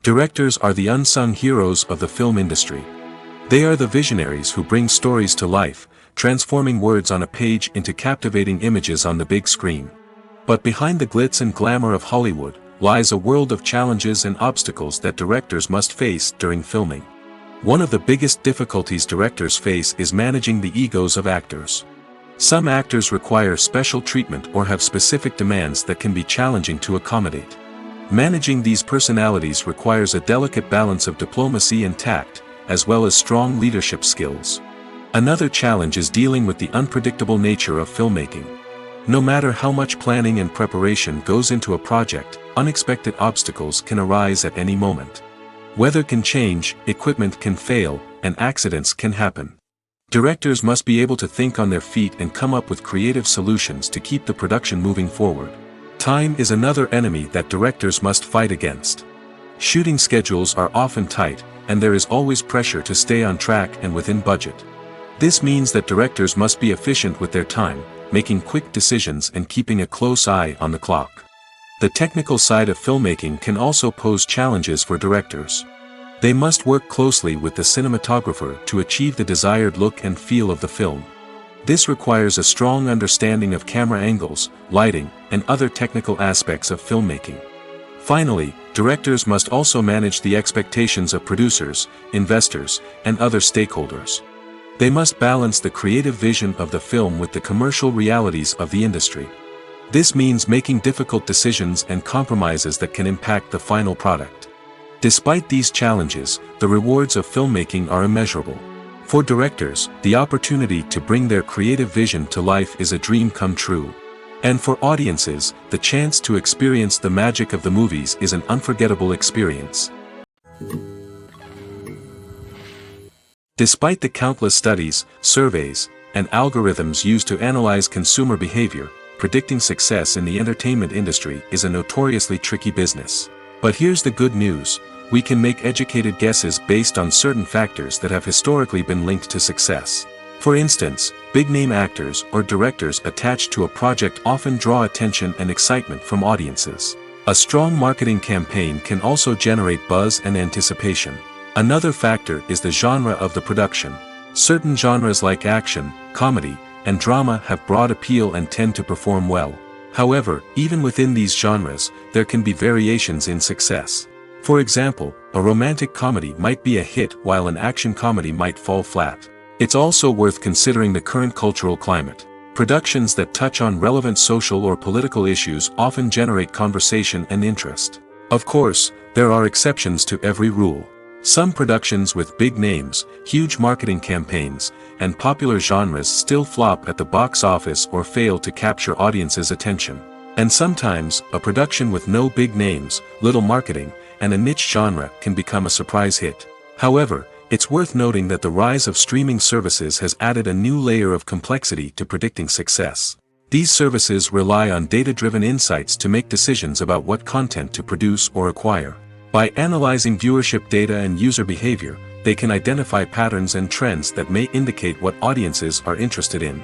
Directors are the unsung heroes of the film industry. They are the visionaries who bring stories to life, transforming words on a page into captivating images on the big screen. But behind the glitz and glamour of Hollywood lies a world of challenges and obstacles that directors must face during filming. One of the biggest difficulties directors face is managing the egos of actors. Some actors require special treatment or have specific demands that can be challenging to accommodate. Managing these personalities requires a delicate balance of diplomacy and tact, as well as strong leadership skills. Another challenge is dealing with the unpredictable nature of filmmaking. No matter how much planning and preparation goes into a project, unexpected obstacles can arise at any moment. Weather can change, equipment can fail, and accidents can happen. Directors must be able to think on their feet and come up with creative solutions to keep the production moving forward. Time is another enemy that directors must fight against. Shooting schedules are often tight, and there is always pressure to stay on track and within budget. This means that directors must be efficient with their time, making quick decisions and keeping a close eye on the clock. The technical side of filmmaking can also pose challenges for directors. They must work closely with the cinematographer to achieve the desired look and feel of the film. This requires a strong understanding of camera angles, lighting, and other technical aspects of filmmaking. Finally, directors must also manage the expectations of producers, investors, and other stakeholders. They must balance the creative vision of the film with the commercial realities of the industry. This means making difficult decisions and compromises that can impact the final product. Despite these challenges, the rewards of filmmaking are immeasurable. For directors, the opportunity to bring their creative vision to life is a dream come true. And for audiences, the chance to experience the magic of the movies is an unforgettable experience. Despite the countless studies, surveys, and algorithms used to analyze consumer behavior, predicting success in the entertainment industry is a notoriously tricky business. But here's the good news: we can make educated guesses based on certain factors that have historically been linked to success. For instance, big-name actors or directors attached to a project often draw attention and excitement from audiences. A strong marketing campaign can also generate buzz and anticipation. Another factor is the genre of the production. Certain genres like action, comedy, and drama have broad appeal and tend to perform well. However, even within these genres, there can be variations in success. For example, A romantic comedy might be a hit while an action comedy might fall flat. It's also worth considering the current cultural climate. Productions that touch on relevant social or political issues often generate conversation and interest. Of course, there are exceptions to every rule. Some productions with big names, huge marketing campaigns, and popular genres still flop at the box office or fail to capture audiences' attention. And sometimes, a production with no big names, little marketing, and a niche genre can become a surprise hit. However, it's worth noting that the rise of streaming services has added a new layer of complexity to predicting success. These services rely on data-driven insights to make decisions about what content to produce or acquire. By analyzing viewership data and user behavior, they can identify patterns and trends that may indicate what audiences are interested in.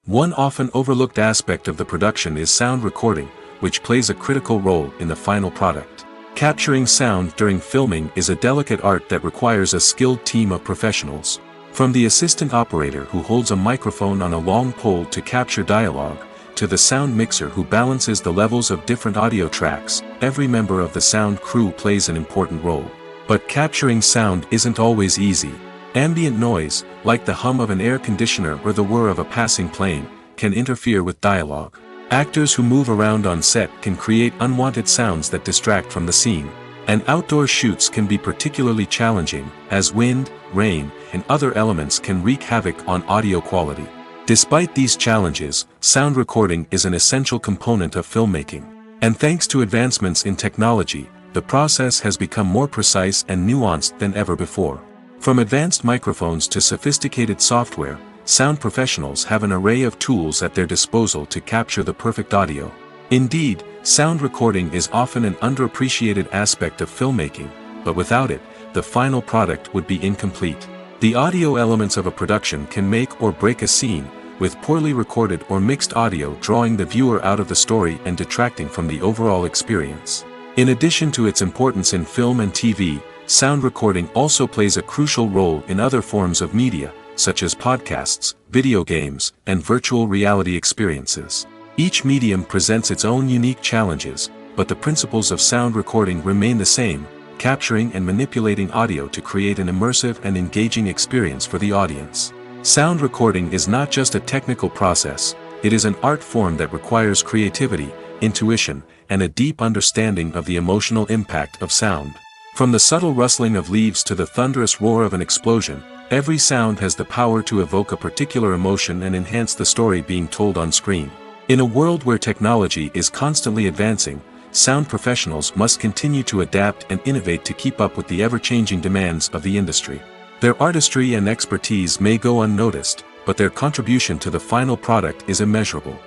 One often overlooked aspect of the production is sound recording, which plays a critical role in the final product. Capturing sound during filming is a delicate art that requires a skilled team of professionals. From the assistant operator who holds a microphone on a long pole to capture dialogue, to the sound mixer who balances the levels of different audio tracks, every member of the sound crew plays an important role. But capturing sound isn't always easy. Ambient noise, like the hum of an air conditioner or the whir of a passing plane, can interfere with dialogue. Actors who move around on set can create unwanted sounds that distract from the scene. And outdoor shoots can be particularly challenging, as wind, rain, and other elements can wreak havoc on audio quality. Despite these challenges, sound recording is an essential component of filmmaking. And thanks to advancements in technology, the process has become more precise and nuanced than ever before. From advanced microphones to sophisticated software, sound professionals have an array of tools at their disposal to capture the perfect audio. Indeed, sound recording is often an underappreciated aspect of filmmaking, but without it, the final product would be incomplete. The audio elements of a production can make or break a scene, with poorly recorded or mixed audio drawing the viewer out of the story and detracting from the overall experience. In addition to its importance in film and TV, sound recording also plays a crucial role in other forms of media, such as podcasts, video games, and virtual reality experiences. Each medium presents its own unique challenges, but the principles of sound recording remain the same, capturing and manipulating audio to create an immersive and engaging experience for the audience. Sound recording is not just a technical process, it is an art form that requires creativity, intuition, and a deep understanding of the emotional impact of sound. From the subtle rustling of leaves to the thunderous roar of an explosion, every sound has the power to evoke a particular emotion and enhance the story being told on screen. In a world where technology is constantly advancing, sound professionals must continue to adapt and innovate to keep up with the ever-changing demands of the industry. Their artistry and expertise may go unnoticed, but their contribution to the final product is immeasurable.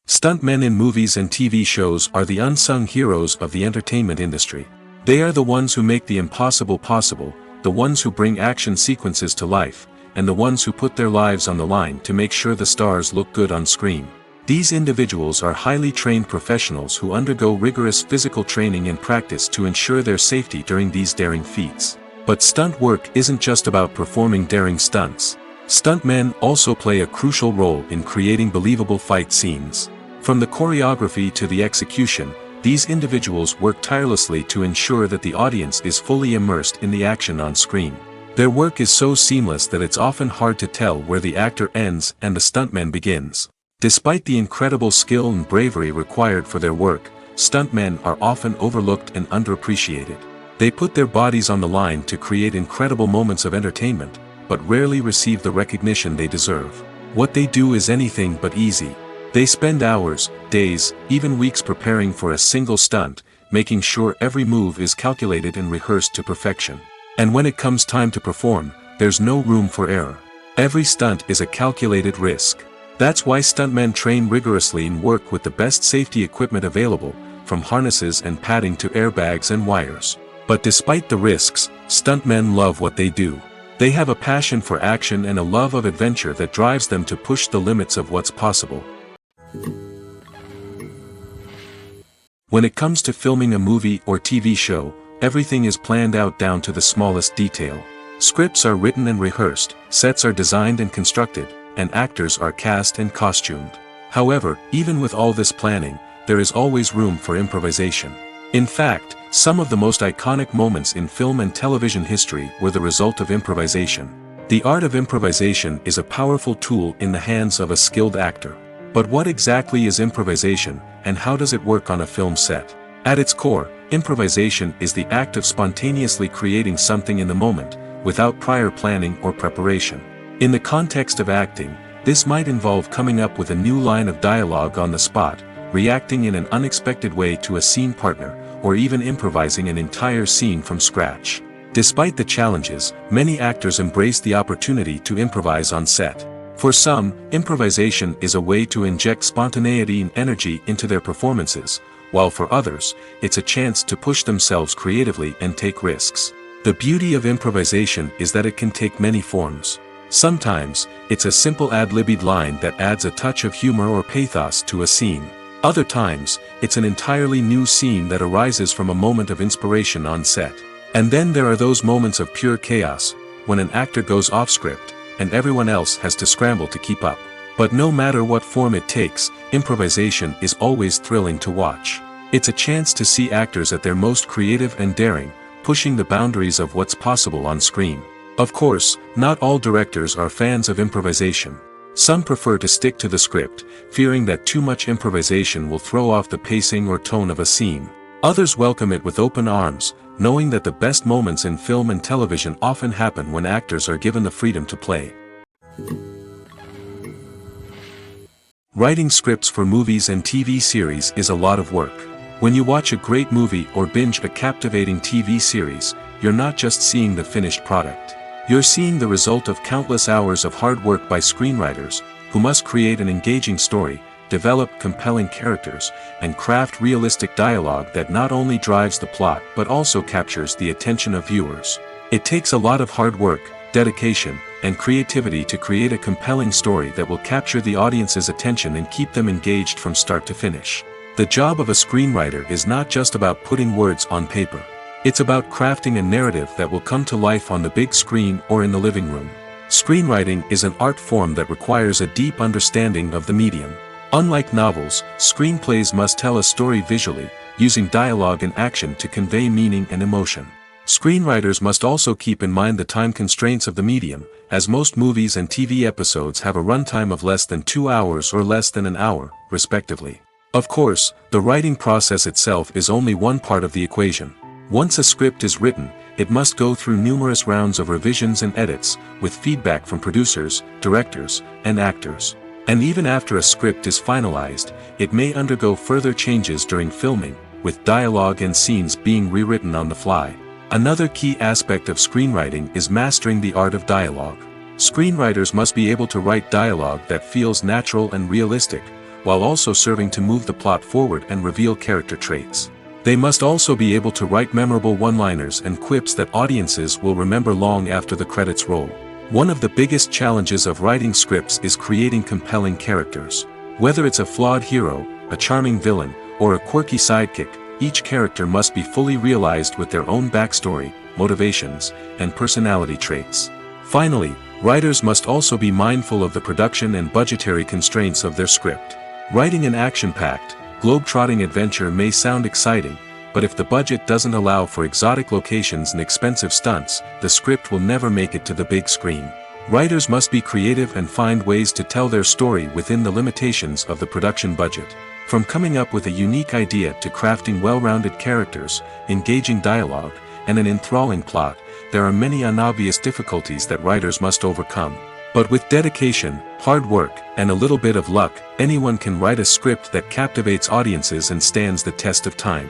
Stuntmen in movies and TV shows are the unsung heroes of the entertainment industry. They are the ones who make the impossible possible, the ones who bring action sequences to life, and the ones who put their lives on the line to make sure the stars look good on screen. These individuals are highly trained professionals who undergo rigorous physical training and practice to ensure their safety during these daring feats. But stunt work isn't just about performing daring stunts. Stuntmen also play a crucial role in creating believable fight scenes. From the choreography to the execution, these individuals work tirelessly to ensure that the audience is fully immersed in the action on screen. Their work is so seamless that it's often hard to tell where the actor ends and the stuntman begins. Despite the incredible skill and bravery required for their work, stuntmen are often overlooked and underappreciated. They put their bodies on the line to create incredible moments of entertainment, but rarely receive the recognition they deserve. What they do is anything but easy. They spend hours, days, even weeks preparing for a single stunt, making sure every move is calculated and rehearsed to perfection. And when it comes time to perform, there's no room for error. Every stunt is a calculated risk. That's why stuntmen train rigorously and work with the best safety equipment available, from harnesses and padding to airbags and wires. But despite the risks, stuntmen love what they do. They have a passion for action and a love of adventure that drives them to push the limits of what's possible. When it comes to filming a movie or TV show, everything is planned out down to the smallest detail. Scripts are written and rehearsed, sets are designed and constructed, and actors are cast and costumed. However, even with all this planning, there is always room for improvisation. In fact, some of the most iconic moments in film and television history were the result of improvisation. The art of improvisation is a powerful tool in the hands of a skilled actor. But what exactly is improvisation, and how does it work on a film set? At its core, improvisation is the act of spontaneously creating something in the moment, without prior planning or preparation. In the context of acting, this might involve coming up with a new line of dialogue on the spot, reacting in an unexpected way to a scene partner, or even improvising an entire scene from scratch. Despite the challenges, many actors embrace the opportunity to improvise on set. For some, improvisation is a way to inject spontaneity and energy into their performances, while for others, it's a chance to push themselves creatively and take risks. The beauty of improvisation is that it can take many forms. Sometimes, it's a simple ad-libbed line that adds a touch of humor or pathos to a scene. Other times, it's an entirely new scene that arises from a moment of inspiration on set. And then there are those moments of pure chaos, when an actor goes off script, and everyone else has to scramble to keep up. But no matter what form it takes, improvisation is always thrilling to watch. It's a chance to see actors at their most creative and daring, pushing the boundaries of what's possible on screen. Of course, not all directors are fans of improvisation. Some prefer to stick to the script, fearing that too much improvisation will throw off the pacing or tone of a scene. Others welcome it with open arms, knowing that the best moments in film and television often happen when actors are given the freedom to play. Writing scripts for movies and TV series is a lot of work. When you watch a great movie or binge a captivating TV series, you're not just seeing the finished product. You're seeing the result of countless hours of hard work by screenwriters, who must create an engaging story, develop compelling characters, and craft realistic dialogue that not only drives the plot but also captures the attention of viewers. It takes a lot of hard work, dedication, and creativity to create a compelling story that will capture the audience's attention and keep them engaged from start to finish. The job of a screenwriter is not just about putting words on paper. It's about crafting a narrative that will come to life on the big screen or in the living room. Screenwriting is an art form that requires a deep understanding of the medium. Unlike novels, screenplays must tell a story visually, using dialogue and action to convey meaning and emotion. Screenwriters must also keep in mind the time constraints of the medium, as most movies and TV episodes have a runtime of less than 2 hours or less than an hour, respectively. Of course, the writing process itself is only one part of the equation. Once a script is written, it must go through numerous rounds of revisions and edits, with feedback from producers, directors, and actors. And even after a script is finalized, it may undergo further changes during filming, with dialogue and scenes being rewritten on the fly. Another key aspect of screenwriting is mastering the art of dialogue. Screenwriters must be able to write dialogue that feels natural and realistic, while also serving to move the plot forward and reveal character traits. They must also be able to write memorable one-liners and quips that audiences will remember long after the credits roll. One of the biggest challenges of writing scripts is creating compelling characters. Whether it's a flawed hero, a charming villain, or a quirky sidekick, each character must be fully realized with their own backstory, motivations, and personality traits. Finally, writers must also be mindful of the production and budgetary constraints of their script. Writing an action-packed, globe-trotting adventure may sound exciting, but if the budget doesn't allow for exotic locations and expensive stunts, the script will never make it to the big screen. Writers must be creative and find ways to tell their story within the limitations of the production budget. From coming up with a unique idea to crafting well-rounded characters, engaging dialogue, and an enthralling plot, there are many unobvious difficulties that writers must overcome. But with dedication, hard work, and a little bit of luck, anyone can write a script that captivates audiences and stands the test of time.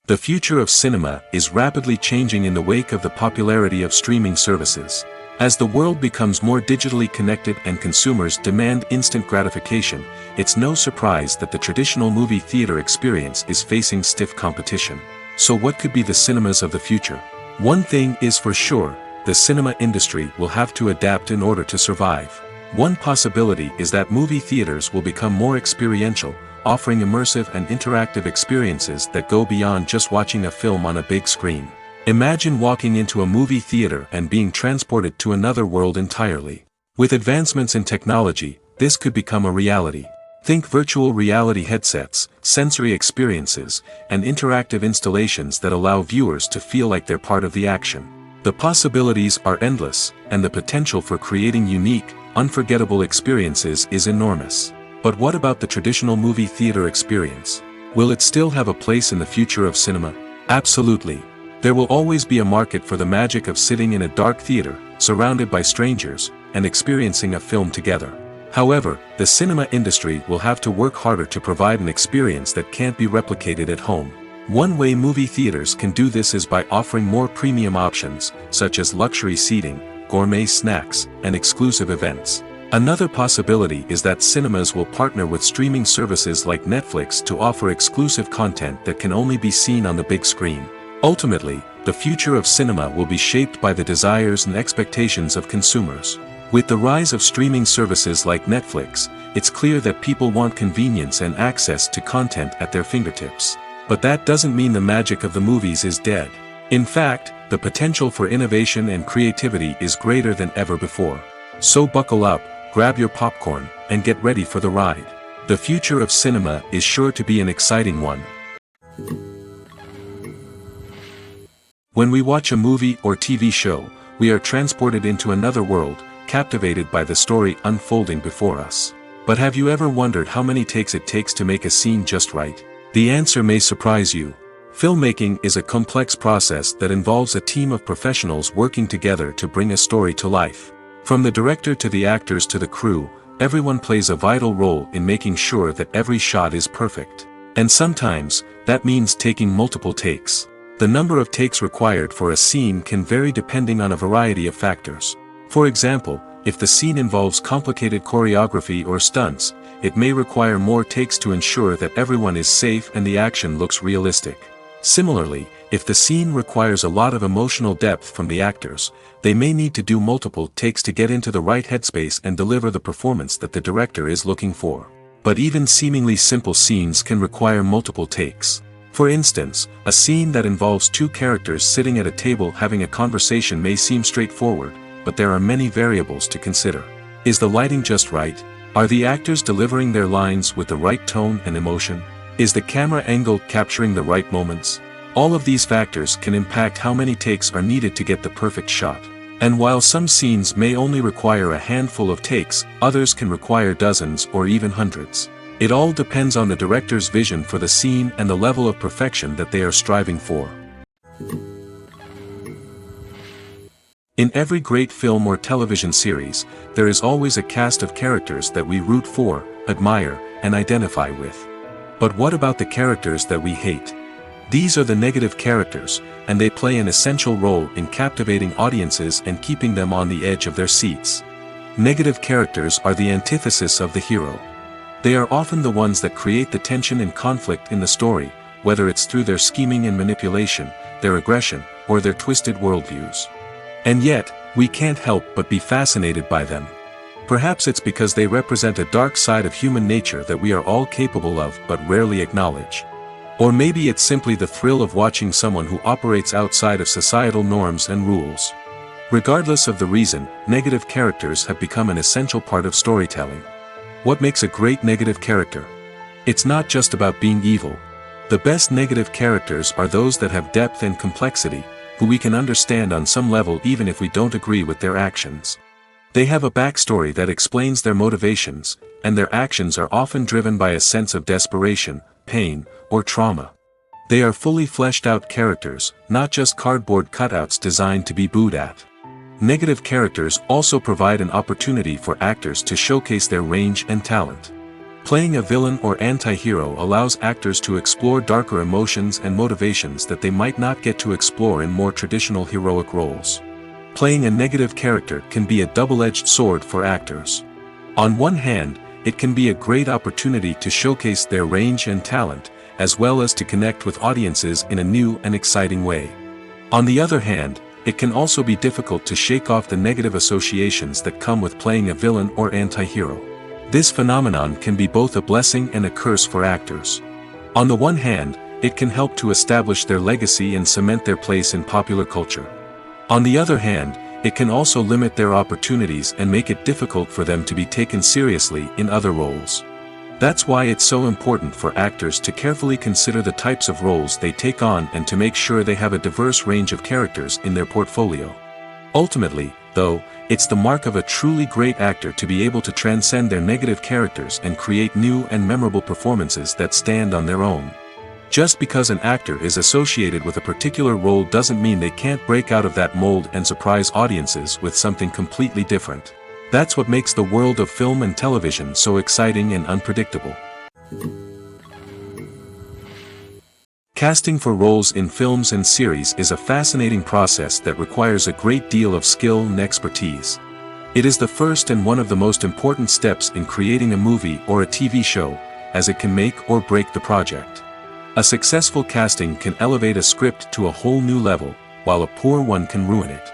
The future of cinema is rapidly changing in the wake of the popularity of streaming services. As the world becomes more digitally connected and consumers demand instant gratification, it's no surprise that the traditional movie theater experience is facing stiff competition. So what could be the cinemas of the future? One thing is for sure, the cinema industry will have to adapt in order to survive. One possibility is that movie theaters will become more experiential, offering immersive and interactive experiences that go beyond just watching a film on a big screen. Imagine walking into a movie theater and being transported to another world entirely. With advancements in technology, this could become a reality. Think virtual reality headsets, sensory experiences, and interactive installations that allow viewers to feel like they're part of the action. The possibilities are endless, and the potential for creating unique, unforgettable experiences is enormous. But what about the traditional movie theater experience? Will it still have a place in the future of cinema? Absolutely. There will always be a market for the magic of sitting in a dark theater, surrounded by strangers, and experiencing a film together. However, the cinema industry will have to work harder to provide an experience that can't be replicated at home. One way movie theaters can do this is by offering more premium options, such as luxury seating, gourmet snacks, and exclusive events. Another possibility is that cinemas will partner with streaming services like Netflix to offer exclusive content that can only be seen on the big screen. Ultimately, the future of cinema will be shaped by the desires and expectations of consumers. With the rise of streaming services like Netflix, it's clear that people want convenience and access to content at their fingertips. But that doesn't mean the magic of the movies is dead. In fact, the potential for innovation and creativity is greater than ever before. So buckle up, grab your popcorn, and get ready for the ride. The future of cinema is sure to be an exciting one. When we watch a movie or TV show, we are transported into another world, captivated by the story unfolding before us. But have you ever wondered how many takes it takes to make a scene just right? The answer may surprise you. Filmmaking is a complex process that involves a team of professionals working together to bring a story to life. From the director to the actors to the crew, everyone plays a vital role in making sure that every shot is perfect. And sometimes, that means taking multiple takes. The number of takes required for a scene can vary depending on a variety of factors. For example, if the scene involves complicated choreography or stunts, it may require more takes to ensure that everyone is safe and the action looks realistic. Similarly, if the scene requires a lot of emotional depth from the actors, they may need to do multiple takes to get into the right headspace and deliver the performance that the director is looking for. But even seemingly simple scenes can require multiple takes. For instance, a scene that involves two characters sitting at a table having a conversation may seem straightforward, but there are many variables to consider. Is the lighting just right? Are the actors delivering their lines with the right tone and emotion? Is the camera angle capturing the right moments? All of these factors can impact how many takes are needed to get the perfect shot. And while some scenes may only require a handful of takes, others can require dozens or even hundreds. It all depends on the director's vision for the scene and the level of perfection that they are striving for. In every great film or television series, there is always a cast of characters that we root for, admire, and identify with. But what about the characters that we hate? These are the negative characters, and they play an essential role in captivating audiences and keeping them on the edge of their seats. Negative characters are the antithesis of the hero. They are often the ones that create the tension and conflict in the story, whether it's through their scheming and manipulation, their aggression, or their twisted worldviews. And yet, we can't help but be fascinated by them. Perhaps it's because they represent a dark side of human nature that we are all capable of but rarely acknowledge. Or maybe it's simply the thrill of watching someone who operates outside of societal norms and rules. Regardless of the reason, negative characters have become an essential part of storytelling. What makes a great negative character? It's not just about being evil. The best negative characters are those that have depth and complexity, who we can understand on some level even if we don't agree with their actions. They have a backstory that explains their motivations, and their actions are often driven by a sense of desperation, pain, or trauma. They are fully fleshed out characters, not just cardboard cutouts designed to be booed at. Negative characters also provide an opportunity for actors to showcase their range and talent. Playing a villain or anti-hero allows actors to explore darker emotions and motivations that they might not get to explore in more traditional heroic roles. Playing a negative character can be a double-edged sword for actors. On one hand, it can be a great opportunity to showcase their range and talent, as well as to connect with audiences in a new and exciting way. On the other hand, it can also be difficult to shake off the negative associations that come with playing a villain or anti-hero. This phenomenon can be both a blessing and a curse for actors. On the one hand, it can help to establish their legacy and cement their place in popular culture. On the other hand, it can also limit their opportunities and make it difficult for them to be taken seriously in other roles. That's why it's so important for actors to carefully consider the types of roles they take on and to make sure they have a diverse range of characters in their portfolio. Ultimately, though, it's the mark of a truly great actor to be able to transcend their negative characters and create new and memorable performances that stand on their own. Just because an actor is associated with a particular role doesn't mean they can't break out of that mold and surprise audiences with something completely different. That's what makes the world of film and television so exciting and unpredictable. Casting for roles in films and series is a fascinating process that requires a great deal of skill and expertise. It is the first and one of the most important steps in creating a movie or a TV show, as it can make or break the project. A successful casting can elevate a script to a whole new level, while a poor one can ruin it.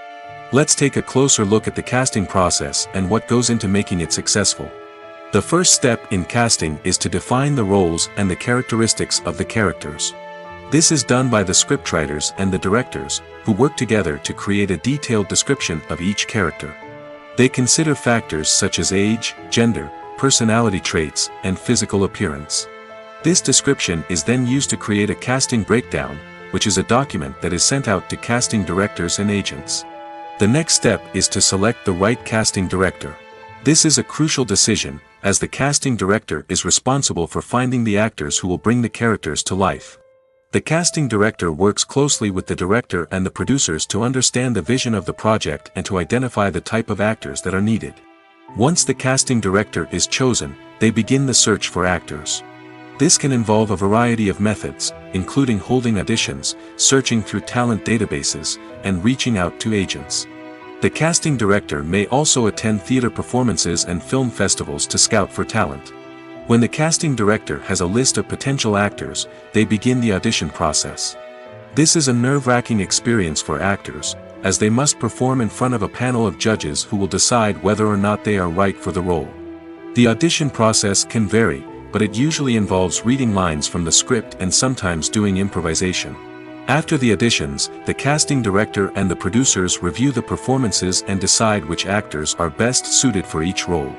Let's take a closer look at the casting process and what goes into making it successful. The first step in casting is to define the roles and the characteristics of the characters. This is done by the scriptwriters and the directors, who work together to create a detailed description of each character. They consider factors such as age, gender, personality traits, and physical appearance. This description is then used to create a casting breakdown, which is a document that is sent out to casting directors and agents. The next step is to select the right casting director. This is a crucial decision, as the casting director is responsible for finding the actors who will bring the characters to life. The casting director works closely with the director and the producers to understand the vision of the project and to identify the type of actors that are needed. Once the casting director is chosen, they begin the search for actors. This can involve a variety of methods, including holding auditions, searching through talent databases, and reaching out to agents. The casting director may also attend theater performances and film festivals to scout for talent. When the casting director has a list of potential actors, they begin the audition process. This is a nerve-wracking experience for actors, as they must perform in front of a panel of judges who will decide whether or not they are right for the role. The audition process can vary, but it usually involves reading lines from the script and sometimes doing improvisation. After the auditions, the casting director and the producers review the performances and decide which actors are best suited for each role.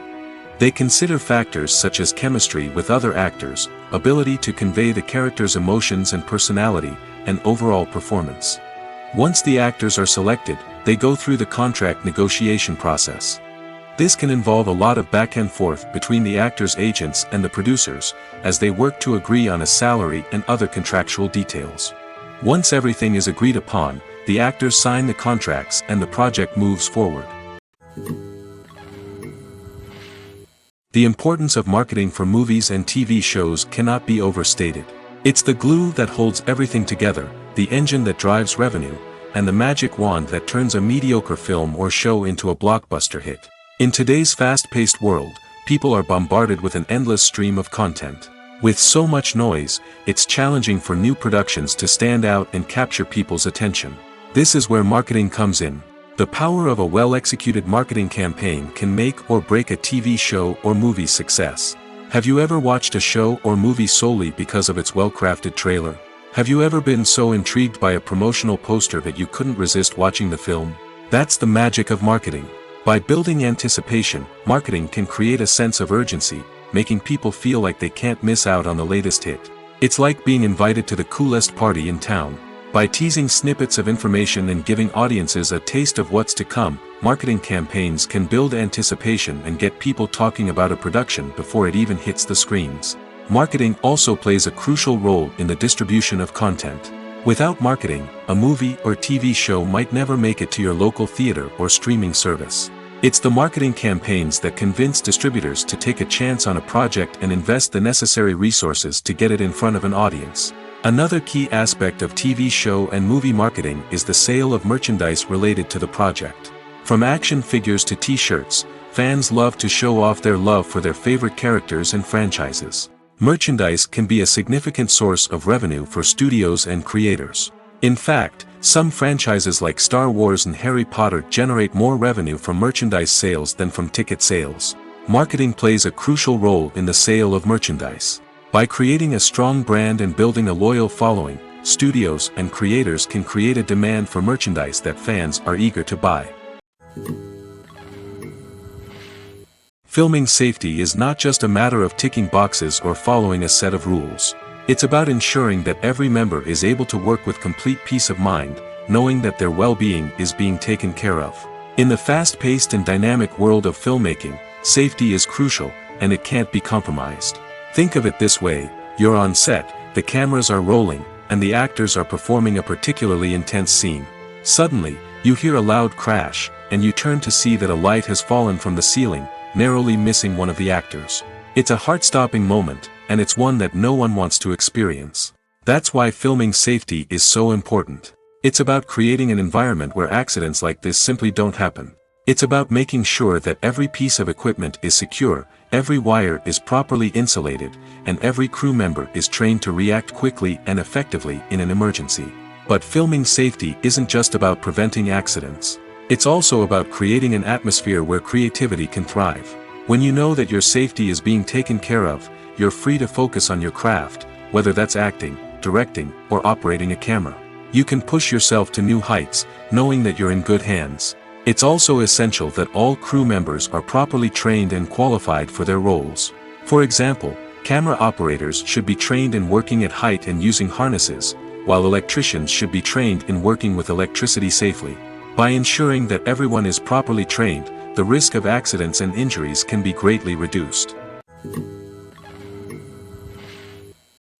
They consider factors such as chemistry with other actors, ability to convey the character's emotions and personality, and overall performance. Once the actors are selected, they go through the contract negotiation process. This can involve a lot of back and forth between the actors' agents and the producers, as they work to agree on a salary and other contractual details. Once everything is agreed upon, the actors sign the contracts and the project moves forward. The importance of marketing for movies and TV shows cannot be overstated. It's the glue that holds everything together, the engine that drives revenue, and the magic wand that turns a mediocre film or show into a blockbuster hit. In today's fast-paced world, people are bombarded with an endless stream of content. With so much noise, it's challenging for new productions to stand out and capture people's attention. This is where marketing comes in. The power of a well-executed marketing campaign can make or break a TV show or movie's success. Have you ever watched a show or movie solely because of its well-crafted trailer? Have you ever been so intrigued by a promotional poster that you couldn't resist watching the film? That's the magic of marketing. By building anticipation, marketing can create a sense of urgency, making people feel like they can't miss out on the latest hit. It's like being invited to the coolest party in town. By teasing snippets of information and giving audiences a taste of what's to come, marketing campaigns can build anticipation and get people talking about a production before it even hits the screens. Marketing also plays a crucial role in the distribution of content. Without marketing, a movie or TV show might never make it to your local theater or streaming service. It's the marketing campaigns that convince distributors to take a chance on a project and invest the necessary resources to get it in front of an audience. Another key aspect of TV show and movie marketing is the sale of merchandise related to the project. From action figures to t-shirts, fans love to show off their love for their favorite characters and franchises. Merchandise can be a significant source of revenue for studios and creators. In fact, some franchises like Star Wars and Harry Potter generate more revenue from merchandise sales than from ticket sales. Marketing plays a crucial role in the sale of merchandise. By creating a strong brand and building a loyal following, studios and creators can create a demand for merchandise that fans are eager to buy. Filming safety is not just a matter of ticking boxes or following a set of rules. It's about ensuring that every member is able to work with complete peace of mind, knowing that their well-being is being taken care of. In the fast-paced and dynamic world of filmmaking, safety is crucial, and it can't be compromised. Think of it this way: you're on set, the cameras are rolling, and the actors are performing a particularly intense scene. Suddenly, you hear a loud crash, and you turn to see that a light has fallen from the ceiling, narrowly missing one of the actors. It's a heart-stopping moment, and it's one that no one wants to experience. That's why filming safety is so important. It's about creating an environment where accidents like this simply don't happen. It's about making sure that every piece of equipment is secure, every wire is properly insulated, and every crew member is trained to react quickly and effectively in an emergency. But filming safety isn't just about preventing accidents. It's also about creating an atmosphere where creativity can thrive. When you know that your safety is being taken care of, you're free to focus on your craft, whether that's acting, directing, or operating a camera. You can push yourself to new heights, knowing that you're in good hands. It's also essential that all crew members are properly trained and qualified for their roles. For example, camera operators should be trained in working at height and using harnesses, while electricians should be trained in working with electricity safely. By ensuring that everyone is properly trained, the risk of accidents and injuries can be greatly reduced.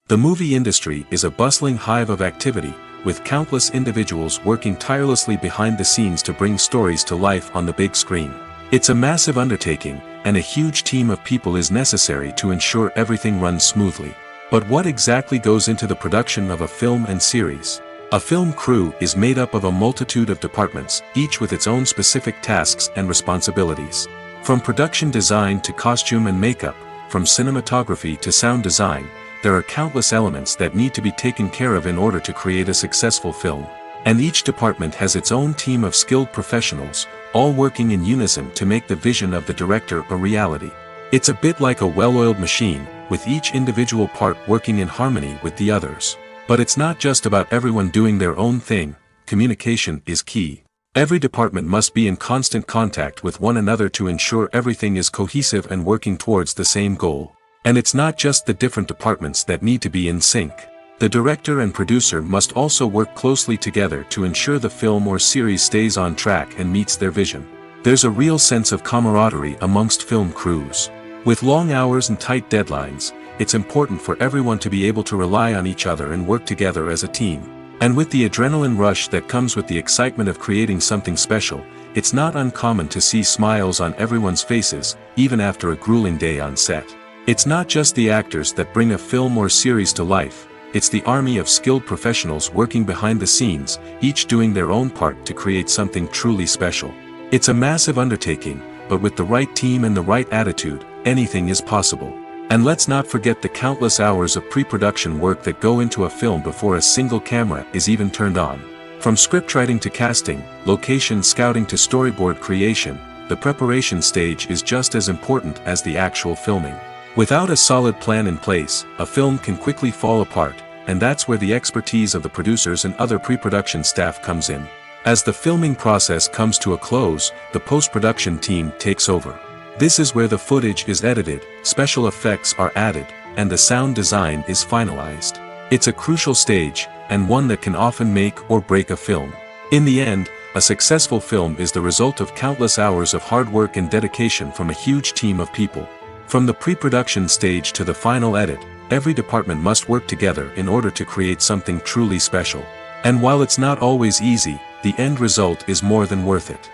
The movie industry is a bustling hive of activity, with countless individuals working tirelessly behind the scenes to bring stories to life on the big screen. It's a massive undertaking, and a huge team of people is necessary to ensure everything runs smoothly. But what exactly goes into the production of a film and series? A film crew is made up of a multitude of departments, each with its own specific tasks and responsibilities. From production design to costume and makeup, from cinematography to sound design, there are countless elements that need to be taken care of in order to create a successful film. And each department has its own team of skilled professionals, all working in unison to make the vision of the director a reality. It's a bit like a well-oiled machine, with each individual part working in harmony with the others. But it's not just about everyone doing their own thing. Communication is key. Every department must be in constant contact with one another to ensure everything is cohesive and working towards the same goal. And it's not just the different departments that need to be in sync. The director and producer must also work closely together to ensure the film or series stays on track and meets their vision. There's a real sense of camaraderie amongst film crews. With long hours and tight deadlines, it's important for everyone to be able to rely on each other and work together as a team. And with the adrenaline rush that comes with the excitement of creating something special, it's not uncommon to see smiles on everyone's faces, even after a grueling day on set. It's not just the actors that bring a film or series to life, it's the army of skilled professionals working behind the scenes, each doing their own part to create something truly special. It's a massive undertaking, but with the right team and the right attitude, anything is possible. And let's not forget the countless hours of pre-production work that go into a film before a single camera is even turned on. From scriptwriting to casting, location scouting to storyboard creation, the preparation stage is just as important as the actual filming. Without a solid plan in place, a film can quickly fall apart, and that's where the expertise of the producers and other pre-production staff comes in. As the filming process comes to a close, the post-production team takes over. This is where the footage is edited, special effects are added, and the sound design is finalized. It's a crucial stage, and one that can often make or break a film. In the end, a successful film is the result of countless hours of hard work and dedication from a huge team of people. From the pre-production stage to the final edit, every department must work together in order to create something truly special. And while it's not always easy, the end result is more than worth it.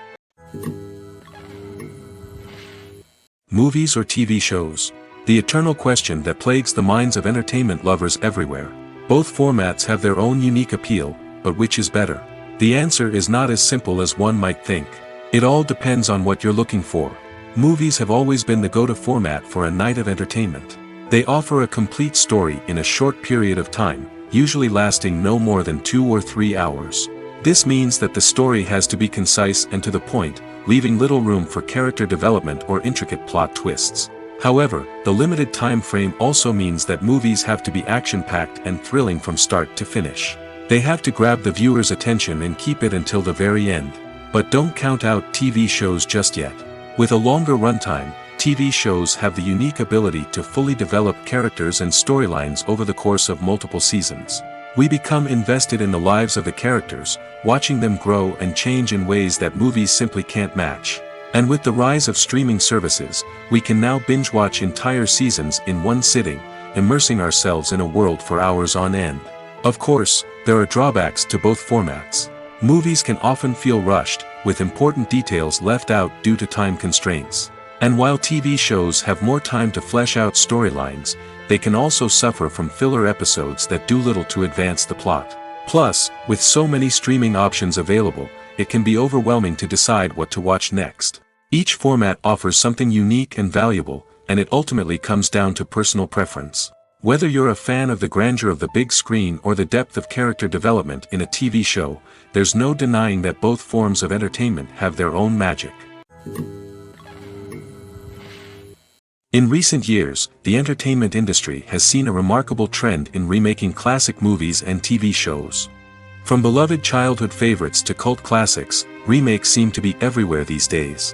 Movies or TV shows? The eternal question that plagues the minds of entertainment lovers everywhere. Both formats have their own unique appeal, but which is better? The answer is not as simple as one might think. It all depends on what you're looking for. Movies have always been the go-to format for a night of entertainment. They offer a complete story in a short period of time, usually lasting no more than 2 or 3 hours. This means that the story has to be concise and to the point, leaving little room for character development or intricate plot twists. However, the limited time frame also means that movies have to be action-packed and thrilling from start to finish. They have to grab the viewer's attention and keep it until the very end. But don't count out TV shows just yet. With a longer runtime, TV shows have the unique ability to fully develop characters and storylines over the course of multiple seasons. We become invested in the lives of the characters, watching them grow and change in ways that movies simply can't match. And with the rise of streaming services, we can now binge-watch entire seasons in one sitting, immersing ourselves in a world for hours on end. Of course, there are drawbacks to both formats. Movies can often feel rushed, with important details left out due to time constraints. And while TV shows have more time to flesh out storylines, they can also suffer from filler episodes that do little to advance the plot. Plus, with so many streaming options available, it can be overwhelming to decide what to watch next. Each format offers something unique and valuable, and it ultimately comes down to personal preference. Whether you're a fan of the grandeur of the big screen or the depth of character development in a TV show, there's no denying that both forms of entertainment have their own magic. In recent years, the entertainment industry has seen a remarkable trend in remaking classic movies and TV shows. From beloved childhood favorites to cult classics, remakes seem to be everywhere these days.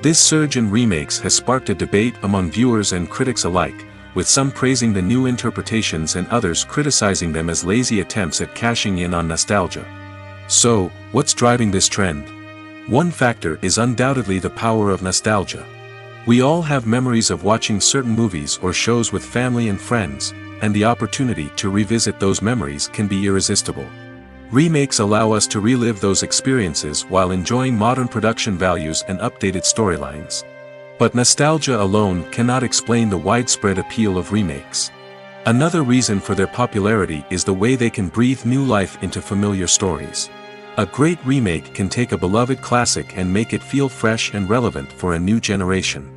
This surge in remakes has sparked a debate among viewers and critics alike, with some praising the new interpretations and others criticizing them as lazy attempts at cashing in on nostalgia. So, what's driving this trend? One factor is undoubtedly the power of nostalgia. We all have memories of watching certain movies or shows with family and friends, and the opportunity to revisit those memories can be irresistible. Remakes allow us to relive those experiences while enjoying modern production values and updated storylines. But nostalgia alone cannot explain the widespread appeal of remakes. Another reason for their popularity is the way they can breathe new life into familiar stories. A great remake can take a beloved classic and make it feel fresh and relevant for a new generation.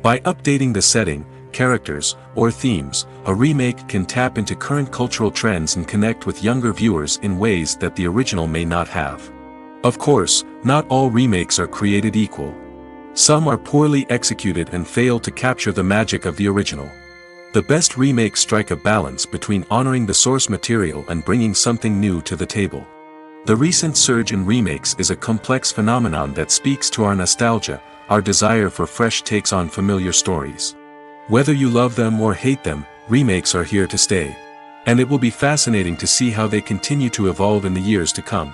By updating the setting, characters, or themes, a remake can tap into current cultural trends and connect with younger viewers in ways that the original may not have. Of course, not all remakes are created equal. Some are poorly executed and fail to capture the magic of the original. The best remakes strike a balance between honoring the source material and bringing something new to the table. The recent surge in remakes is a complex phenomenon that speaks to our nostalgia, our desire for fresh takes on familiar stories. Whether you love them or hate them, remakes are here to stay. And it will be fascinating to see how they continue to evolve in the years to come.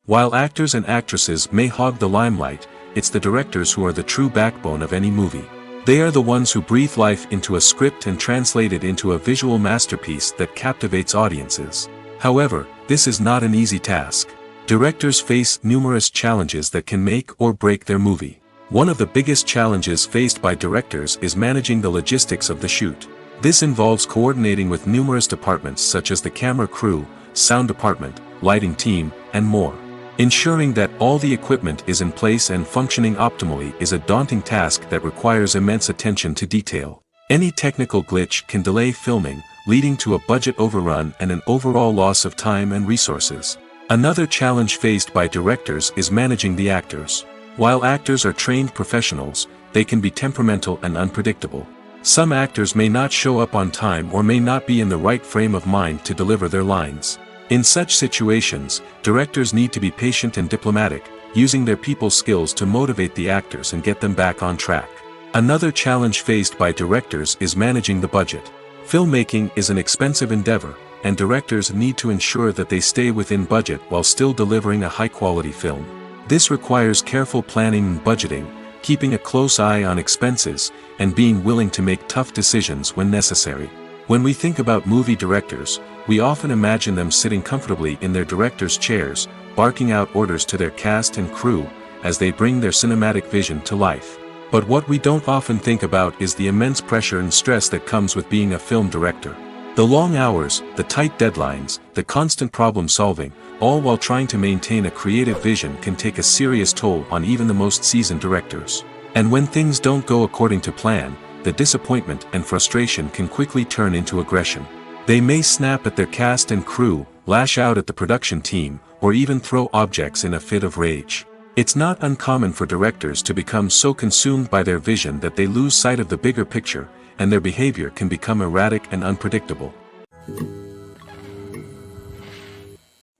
While actors and actresses may hog the limelight, it's the directors who are the true backbone of any movie. They are the ones who breathe life into a script and translate it into a visual masterpiece that captivates audiences. However, this is not an easy task. Directors face numerous challenges that can make or break their movie. One of the biggest challenges faced by directors is managing the logistics of the shoot. This involves coordinating with numerous departments such as the camera crew, sound department, lighting team, and more. Ensuring that all the equipment is in place and functioning optimally is a daunting task that requires immense attention to detail. Any technical glitch can delay filming, leading to a budget overrun and an overall loss of time and resources. Another challenge faced by directors is managing the actors. While actors are trained professionals, they can be temperamental and unpredictable. Some actors may not show up on time or may not be in the right frame of mind to deliver their lines. In such situations, directors need to be patient and diplomatic, using their people skills to motivate the actors and get them back on track. Another challenge faced by directors is managing the budget. Filmmaking is an expensive endeavor, and directors need to ensure that they stay within budget while still delivering a high-quality film. This requires careful planning and budgeting, keeping a close eye on expenses, and being willing to make tough decisions when necessary. When we think about movie directors, we often imagine them sitting comfortably in their director's chairs, barking out orders to their cast and crew, as they bring their cinematic vision to life. But what we don't often think about is the immense pressure and stress that comes with being a film director. The long hours, the tight deadlines, the constant problem solving, all while trying to maintain a creative vision can take a serious toll on even the most seasoned directors. And when things don't go according to plan, the disappointment and frustration can quickly turn into aggression. They may snap at their cast and crew, lash out at the production team, or even throw objects in a fit of rage. It's not uncommon for directors to become so consumed by their vision that they lose sight of the bigger picture, and their behavior can become erratic and unpredictable.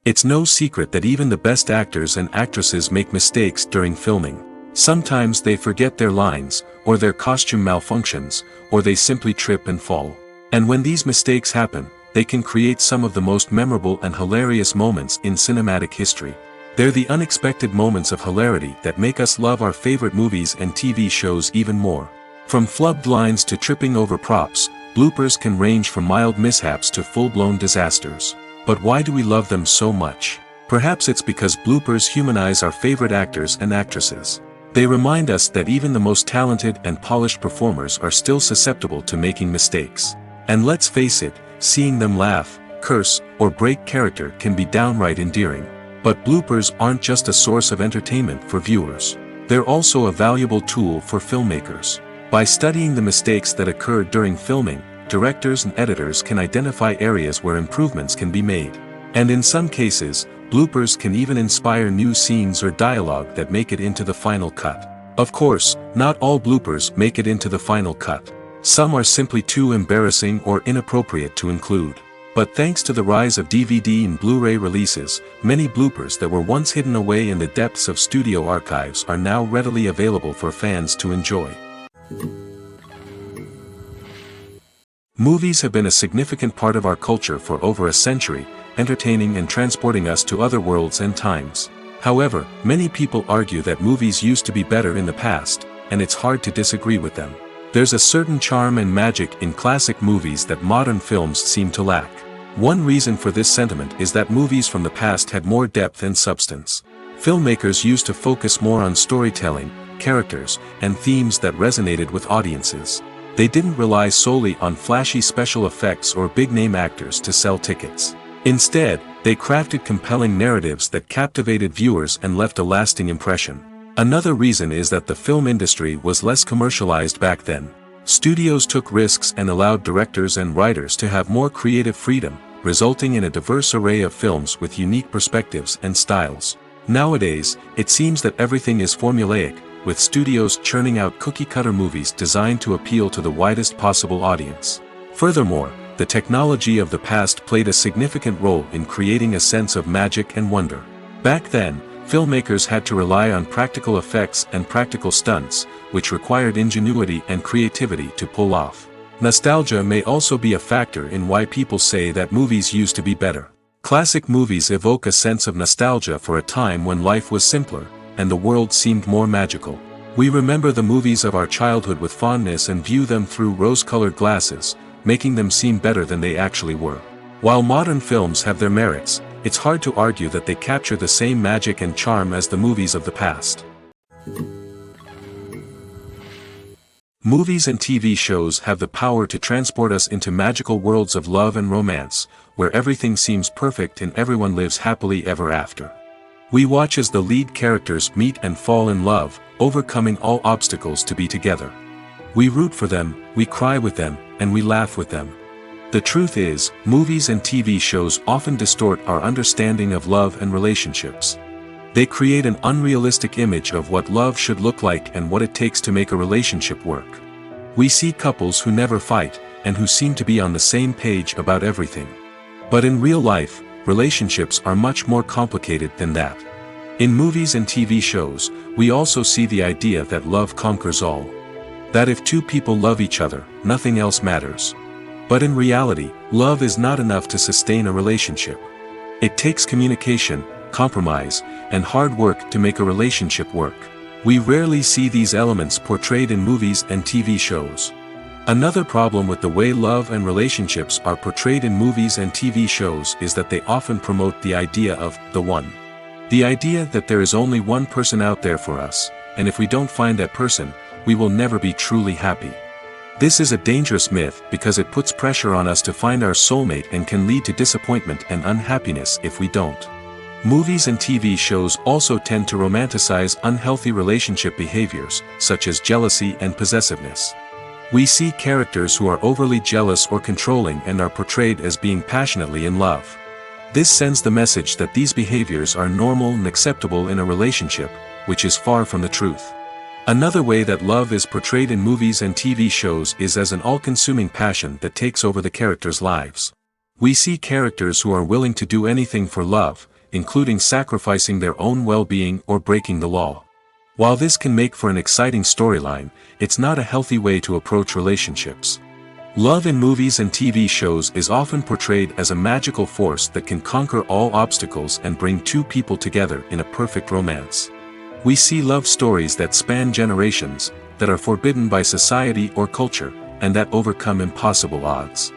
It's no secret that even the best actors and actresses make mistakes during filming. Sometimes they forget their lines, or their costume malfunctions, or they simply trip and fall. And when these mistakes happen, they can create some of the most memorable and hilarious moments in cinematic history. They're the unexpected moments of hilarity that make us love our favorite movies and TV shows even more. From flubbed lines to tripping over props, bloopers can range from mild mishaps to full-blown disasters. But why do we love them so much? Perhaps it's because bloopers humanize our favorite actors and actresses. They remind us that even the most talented and polished performers are still susceptible to making mistakes. And let's face it, seeing them laugh, curse, or break character can be downright endearing. But bloopers aren't just a source of entertainment for viewers. They're also a valuable tool for filmmakers. By studying the mistakes that occurred during filming, directors and editors can identify areas where improvements can be made. And in some cases, bloopers can even inspire new scenes or dialogue that make it into the final cut. Of course, not all bloopers make it into the final cut. Some are simply too embarrassing or inappropriate to include. But thanks to the rise of DVD and Blu-ray releases, many bloopers that were once hidden away in the depths of studio archives are now readily available for fans to enjoy. Movies have been a significant part of our culture for over a century, entertaining and transporting us to other worlds and times. However, many people argue that movies used to be better in the past, and it's hard to disagree with them. There's a certain charm and magic in classic movies that modern films seem to lack. One reason for this sentiment is that movies from the past had more depth and substance. Filmmakers used to focus more on storytelling, characters, and themes that resonated with audiences. They didn't rely solely on flashy special effects or big-name actors to sell tickets. Instead, they crafted compelling narratives that captivated viewers and left a lasting impression. Another reason is that the film industry was less commercialized back then. Studios took risks and allowed directors and writers to have more creative freedom, resulting in a diverse array of films with unique perspectives and styles. Nowadays, it seems that everything is formulaic, with studios churning out cookie-cutter movies designed to appeal to the widest possible audience. Furthermore, the technology of the past played a significant role in creating a sense of magic and wonder. Back then, filmmakers had to rely on practical effects and practical stunts, which required ingenuity and creativity to pull off. Nostalgia may also be a factor in why people say that movies used to be better. Classic movies evoke a sense of nostalgia for a time when life was simpler, and the world seemed more magical. We remember the movies of our childhood with fondness and view them through rose-colored glasses, making them seem better than they actually were. While modern films have their merits, it's hard to argue that they capture the same magic and charm as the movies of the past. Movies and TV shows have the power to transport us into magical worlds of love and romance, where everything seems perfect and everyone lives happily ever after. We watch as the lead characters meet and fall in love, overcoming all obstacles to be together. We root for them, we cry with them, and we laugh with them. The truth is, movies and TV shows often distort our understanding of love and relationships. They create an unrealistic image of what love should look like and what it takes to make a relationship work. We see couples who never fight, and who seem to be on the same page about everything. But in real life, relationships are much more complicated than that. In movies and TV shows, we also see the idea that love conquers all. That if two people love each other, nothing else matters. But in reality, love is not enough to sustain a relationship. It takes communication, compromise, and hard work to make a relationship work. We rarely see these elements portrayed in movies and TV shows. Another problem with the way love and relationships are portrayed in movies and TV shows is that they often promote the idea of the one. The idea that there is only one person out there for us, and if we don't find that person, we will never be truly happy. This is a dangerous myth because it puts pressure on us to find our soulmate and can lead to disappointment and unhappiness if we don't. Movies and TV shows also tend to romanticize unhealthy relationship behaviors, such as jealousy and possessiveness. We see characters who are overly jealous or controlling and are portrayed as being passionately in love. This sends the message that these behaviors are normal and acceptable in a relationship, which is far from the truth. Another way that love is portrayed in movies and TV shows is as an all-consuming passion that takes over the characters' lives. We see characters who are willing to do anything for love, including sacrificing their own well-being or breaking the law. While this can make for an exciting storyline, it's not a healthy way to approach relationships. Love in movies and TV shows is often portrayed as a magical force that can conquer all obstacles and bring two people together in a perfect romance. We see love stories that span generations, that are forbidden by society or culture, and that overcome impossible odds.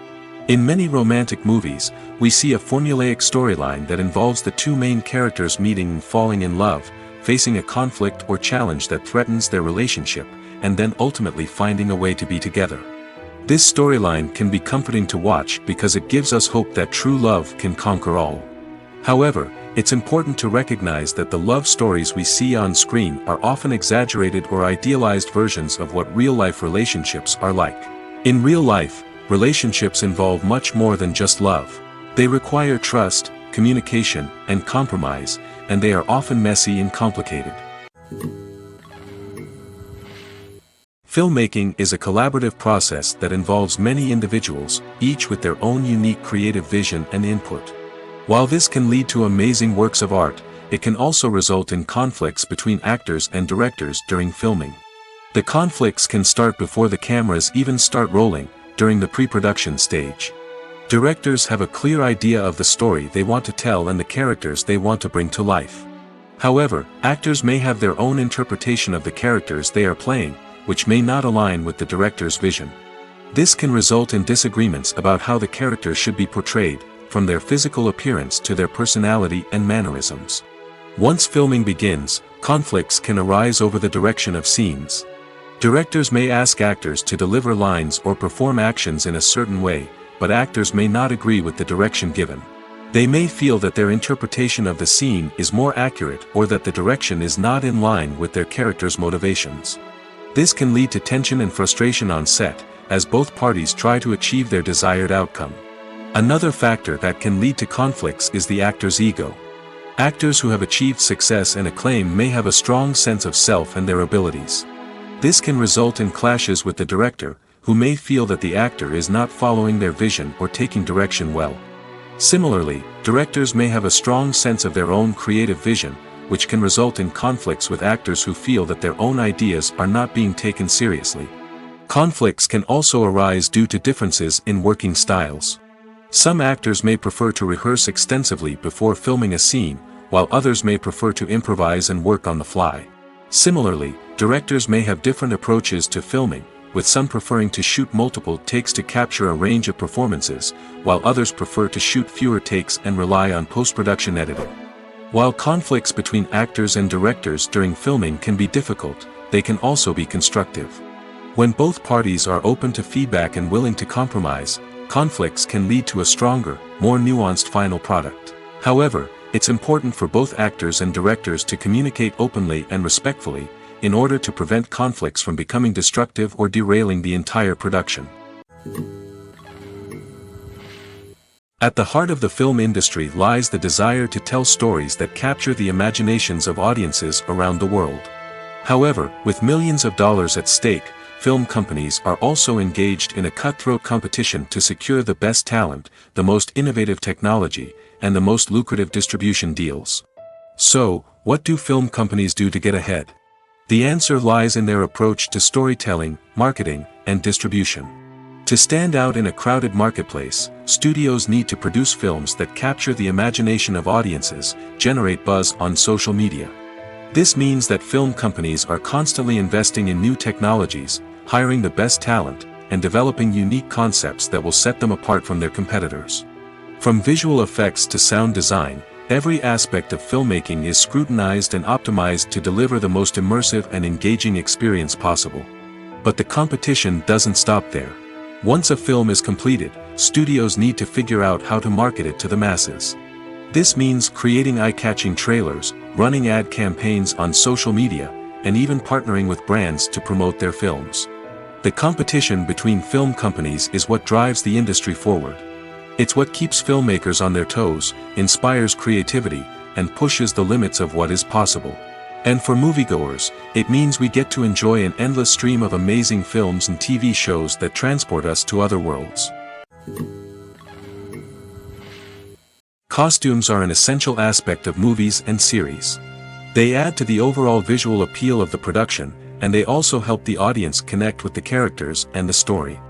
In many romantic movies, we see a formulaic storyline that involves the two main characters meeting and falling in love, facing a conflict or challenge that threatens their relationship, and then ultimately finding a way to be together. This storyline can be comforting to watch because it gives us hope that true love can conquer all. However, it's important to recognize that the love stories we see on screen are often exaggerated or idealized versions of what real-life relationships are like. In real life, relationships involve much more than just love. They require trust, communication, and compromise, and they are often messy and complicated. Filmmaking is a collaborative process that involves many individuals, each with their own unique creative vision and input. While this can lead to amazing works of art, it can also result in conflicts between actors and directors during filming. The conflicts can start before the cameras even start rolling, during the pre-production stage. Directors have a clear idea of the story they want to tell and the characters they want to bring to life. However, actors may have their own interpretation of the characters they are playing, which may not align with the director's vision. This can result in disagreements about how the characters should be portrayed, from their physical appearance to their personality and mannerisms. Once filming begins, conflicts can arise over the direction of scenes. Directors may ask actors to deliver lines or perform actions in a certain way, but actors may not agree with the direction given. They may feel that their interpretation of the scene is more accurate or that the direction is not in line with their character's motivations. This can lead to tension and frustration on set, as both parties try to achieve their desired outcome. Another factor that can lead to conflicts is the actor's ego. Actors who have achieved success and acclaim may have a strong sense of self and their abilities. This can result in clashes with the director, who may feel that the actor is not following their vision or taking direction well. Similarly, directors may have a strong sense of their own creative vision, which can result in conflicts with actors who feel that their own ideas are not being taken seriously. Conflicts can also arise due to differences in working styles. Some actors may prefer to rehearse extensively before filming a scene, while others may prefer to improvise and work on the fly. Similarly, directors may have different approaches to filming, with some preferring to shoot multiple takes to capture a range of performances, while others prefer to shoot fewer takes and rely on post-production editing. While conflicts between actors and directors during filming can be difficult, they can also be constructive. When both parties are open to feedback and willing to compromise, conflicts can lead to a stronger, more nuanced final product. However, it's important for both actors and directors to communicate openly and respectfully, in order to prevent conflicts from becoming destructive or derailing the entire production. At the heart of the film industry lies the desire to tell stories that capture the imaginations of audiences around the world. However, with millions of dollars at stake, film companies are also engaged in a cutthroat competition to secure the best talent, the most innovative technology, and the most lucrative distribution deals. So, what do film companies do to get ahead? The answer lies in their approach to storytelling, marketing, and distribution. To stand out in a crowded marketplace, studios need to produce films that capture the imagination of audiences, generate buzz on social media. This means that film companies are constantly investing in new technologies, hiring the best talent, and developing unique concepts that will set them apart from their competitors. From visual effects to sound design, every aspect of filmmaking is scrutinized and optimized to deliver the most immersive and engaging experience possible. But the competition doesn't stop there. Once a film is completed, studios need to figure out how to market it to the masses. This means creating eye-catching trailers, running ad campaigns on social media, and even partnering with brands to promote their films. The competition between film companies is what drives the industry forward. It's what keeps filmmakers on their toes, inspires creativity, and pushes the limits of what is possible. And for moviegoers, it means we get to enjoy an endless stream of amazing films and TV shows that transport us to other worlds. Costumes are an essential aspect of movies and series. They add to the overall visual appeal of the production, and they also help the audience connect with the characters and the story.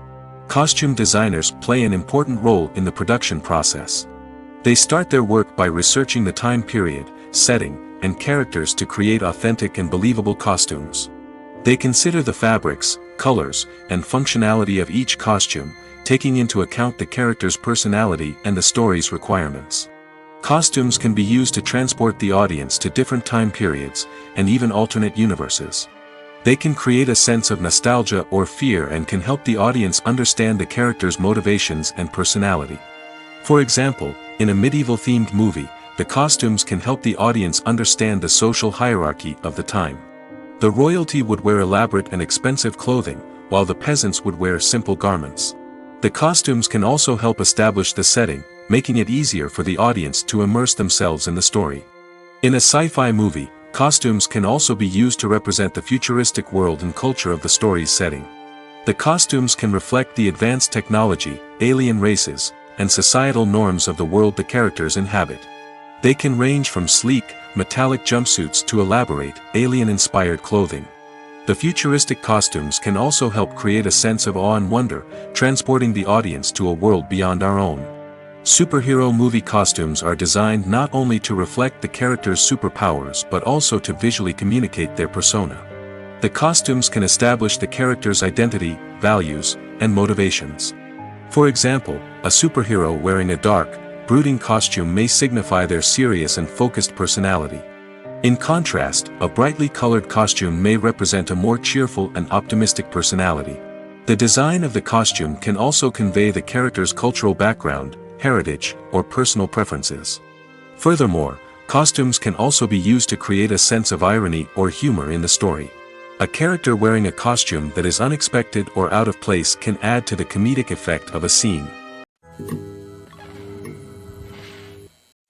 Costume designers play an important role in the production process. They start their work by researching the time period, setting, and characters to create authentic and believable costumes. They consider the fabrics, colors, and functionality of each costume, taking into account the character's personality and the story's requirements. Costumes can be used to transport the audience to different time periods, and even alternate universes. They can create a sense of nostalgia or fear and can help the audience understand the character's motivations and personality. For example, in a medieval-themed movie, the costumes can help the audience understand the social hierarchy of the time. The royalty would wear elaborate and expensive clothing, while the peasants would wear simple garments. The costumes can also help establish the setting, making it easier for the audience to immerse themselves in the story. In a sci-fi movie, costumes can also be used to represent the futuristic world and culture of the story's setting. The costumes can reflect the advanced technology, alien races, and societal norms of the world the characters inhabit. They can range from sleek, metallic jumpsuits to elaborate, alien-inspired clothing. The futuristic costumes can also help create a sense of awe and wonder, transporting the audience to a world beyond our own. Superhero movie costumes are designed not only to reflect the character's superpowers but also to visually communicate their persona. The costumes can establish the character's identity, values, and motivations. For example, a superhero wearing a dark, brooding costume may signify their serious and focused personality. In contrast, a brightly colored costume may represent a more cheerful and optimistic personality. The design of the costume can also convey the character's cultural background, heritage, or personal preferences. Furthermore, costumes can also be used to create a sense of irony or humor in the story. A character wearing a costume that is unexpected or out of place can add to the comedic effect of a scene.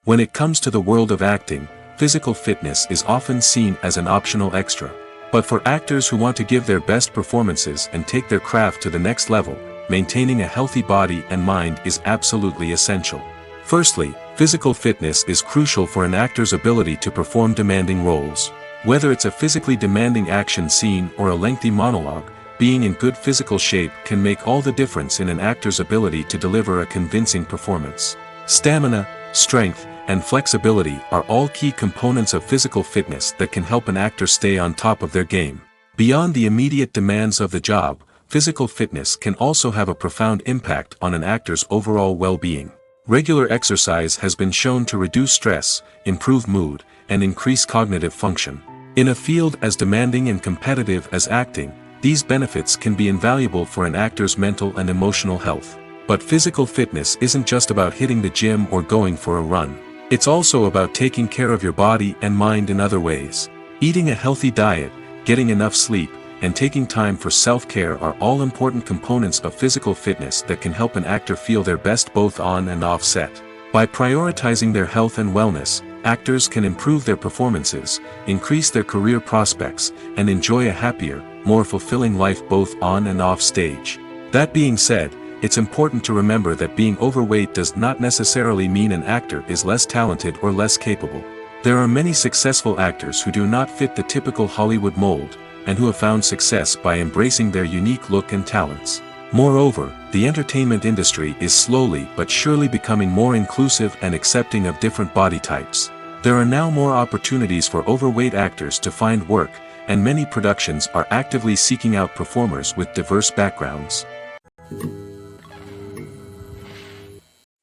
When it comes to the world of acting, physical fitness is often seen as an optional extra. But for actors who want to give their best performances and take their craft to the next level, maintaining a healthy body and mind is absolutely essential. Firstly, physical fitness is crucial for an actor's ability to perform demanding roles. Whether it's a physically demanding action scene or a lengthy monologue, being in good physical shape can make all the difference in an actor's ability to deliver a convincing performance. Stamina, strength, and flexibility are all key components of physical fitness that can help an actor stay on top of their game. Beyond the immediate demands of the job, physical fitness can also have a profound impact on an actor's overall well-being. Regular exercise has been shown to reduce stress, improve mood, and increase cognitive function. In a field as demanding and competitive as acting, these benefits can be invaluable for an actor's mental and emotional health. But physical fitness isn't just about hitting the gym or going for a run. It's also about taking care of your body and mind in other ways. Eating a healthy diet, getting enough sleep, and taking time for self-care are all important components of physical fitness that can help an actor feel their best both on and off set. By prioritizing their health and wellness, actors can improve their performances, increase their career prospects, and enjoy a happier, more fulfilling life both on and off stage. That being said, it's important to remember that being overweight does not necessarily mean an actor is less talented or less capable. There are many successful actors who do not fit the typical Hollywood mold, and who have found success by embracing their unique look and talents. Moreover, the entertainment industry is slowly but surely becoming more inclusive and accepting of different body types. There are now more opportunities for overweight actors to find work, and many productions are actively seeking out performers with diverse backgrounds.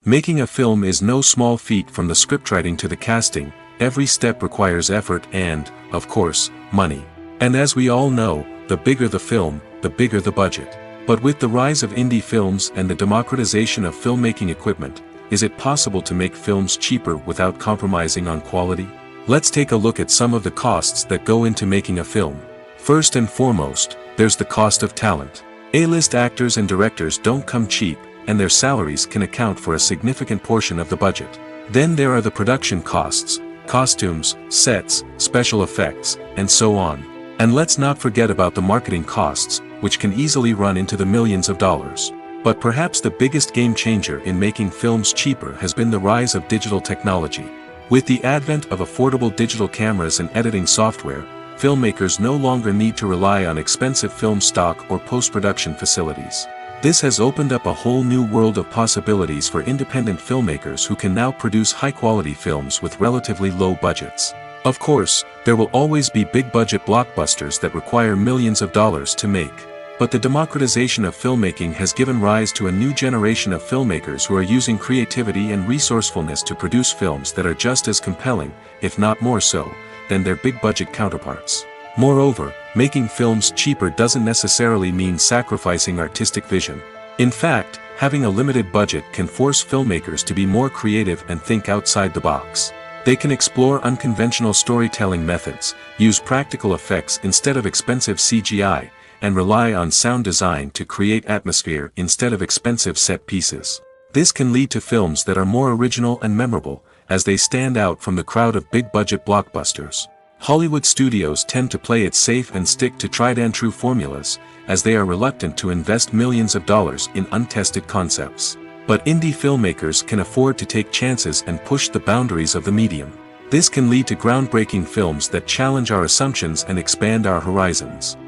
Making a film is no small feat. From the scriptwriting to the casting, every step requires effort and, of course, money. And as we all know, the bigger the film, the bigger the budget. But with the rise of indie films and the democratization of filmmaking equipment, is it possible to make films cheaper without compromising on quality? Let's take a look at some of the costs that go into making a film. First and foremost, there's the cost of talent. A-list actors and directors don't come cheap, and their salaries can account for a significant portion of the budget. Then there are the production costs, costumes, sets, special effects, and so on. And let's not forget about the marketing costs, which can easily run into the millions of dollars. But perhaps the biggest game changer in making films cheaper has been the rise of digital technology. With the advent of affordable digital cameras and editing software, filmmakers no longer need to rely on expensive film stock or post-production facilities. This has opened up a whole new world of possibilities for independent filmmakers who can now produce high-quality films with relatively low budgets. Of course, there will always be big-budget blockbusters that require millions of dollars to make. But the democratization of filmmaking has given rise to a new generation of filmmakers who are using creativity and resourcefulness to produce films that are just as compelling, if not more so, than their big-budget counterparts. Moreover, making films cheaper doesn't necessarily mean sacrificing artistic vision. In fact, having a limited budget can force filmmakers to be more creative and think outside the box. They can explore unconventional storytelling methods, use practical effects instead of expensive CGI, and rely on sound design to create atmosphere instead of expensive set pieces. This can lead to films that are more original and memorable, as they stand out from the crowd of big-budget blockbusters. Hollywood studios tend to play it safe and stick to tried-and-true formulas, as they are reluctant to invest millions of dollars in untested concepts. But indie filmmakers can afford to take chances and push the boundaries of the medium. This can lead to groundbreaking films that challenge our assumptions and expand our horizons.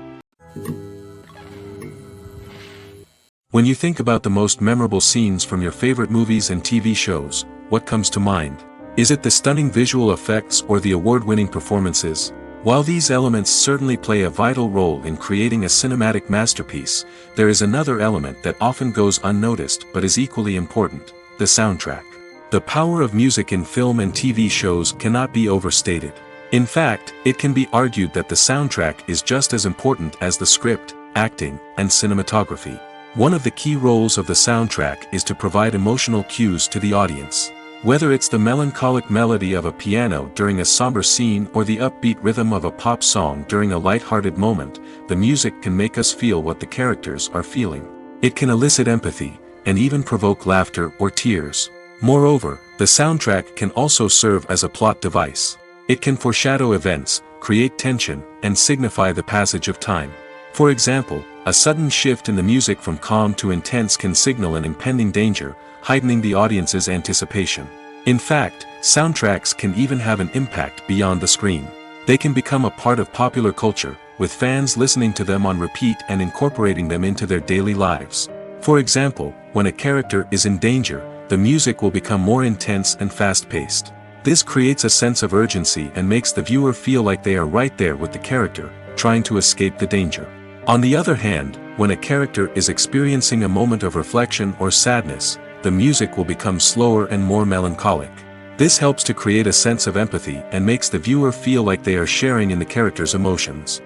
When you think about the most memorable scenes from your favorite movies and TV shows, what comes to mind? Is it the stunning visual effects or the award-winning performances? While these elements certainly play a vital role in creating a cinematic masterpiece, there is another element that often goes unnoticed but is equally important: the soundtrack. The power of music in film and TV shows cannot be overstated. In fact, it can be argued that the soundtrack is just as important as the script, acting, and cinematography. One of the key roles of the soundtrack is to provide emotional cues to the audience. Whether it's the melancholic melody of a piano during a somber scene or the upbeat rhythm of a pop song during a light-hearted moment, the music can make us feel what the characters are feeling. It can elicit empathy, and even provoke laughter or tears. Moreover, the soundtrack can also serve as a plot device. It can foreshadow events, create tension, and signify the passage of time. For example, a sudden shift in the music from calm to intense can signal an impending danger, heightening the audience's anticipation. In fact, soundtracks can even have an impact beyond the screen. They can become a part of popular culture, with fans listening to them on repeat and incorporating them into their daily lives. For example, when a character is in danger, the music will become more intense and fast-paced. This creates a sense of urgency and makes the viewer feel like they are right there with the character, trying to escape the danger. On the other hand, when a character is experiencing a moment of reflection or sadness, the music will become slower and more melancholic. This helps to create a sense of empathy and makes the viewer feel like they are sharing in the character's emotions.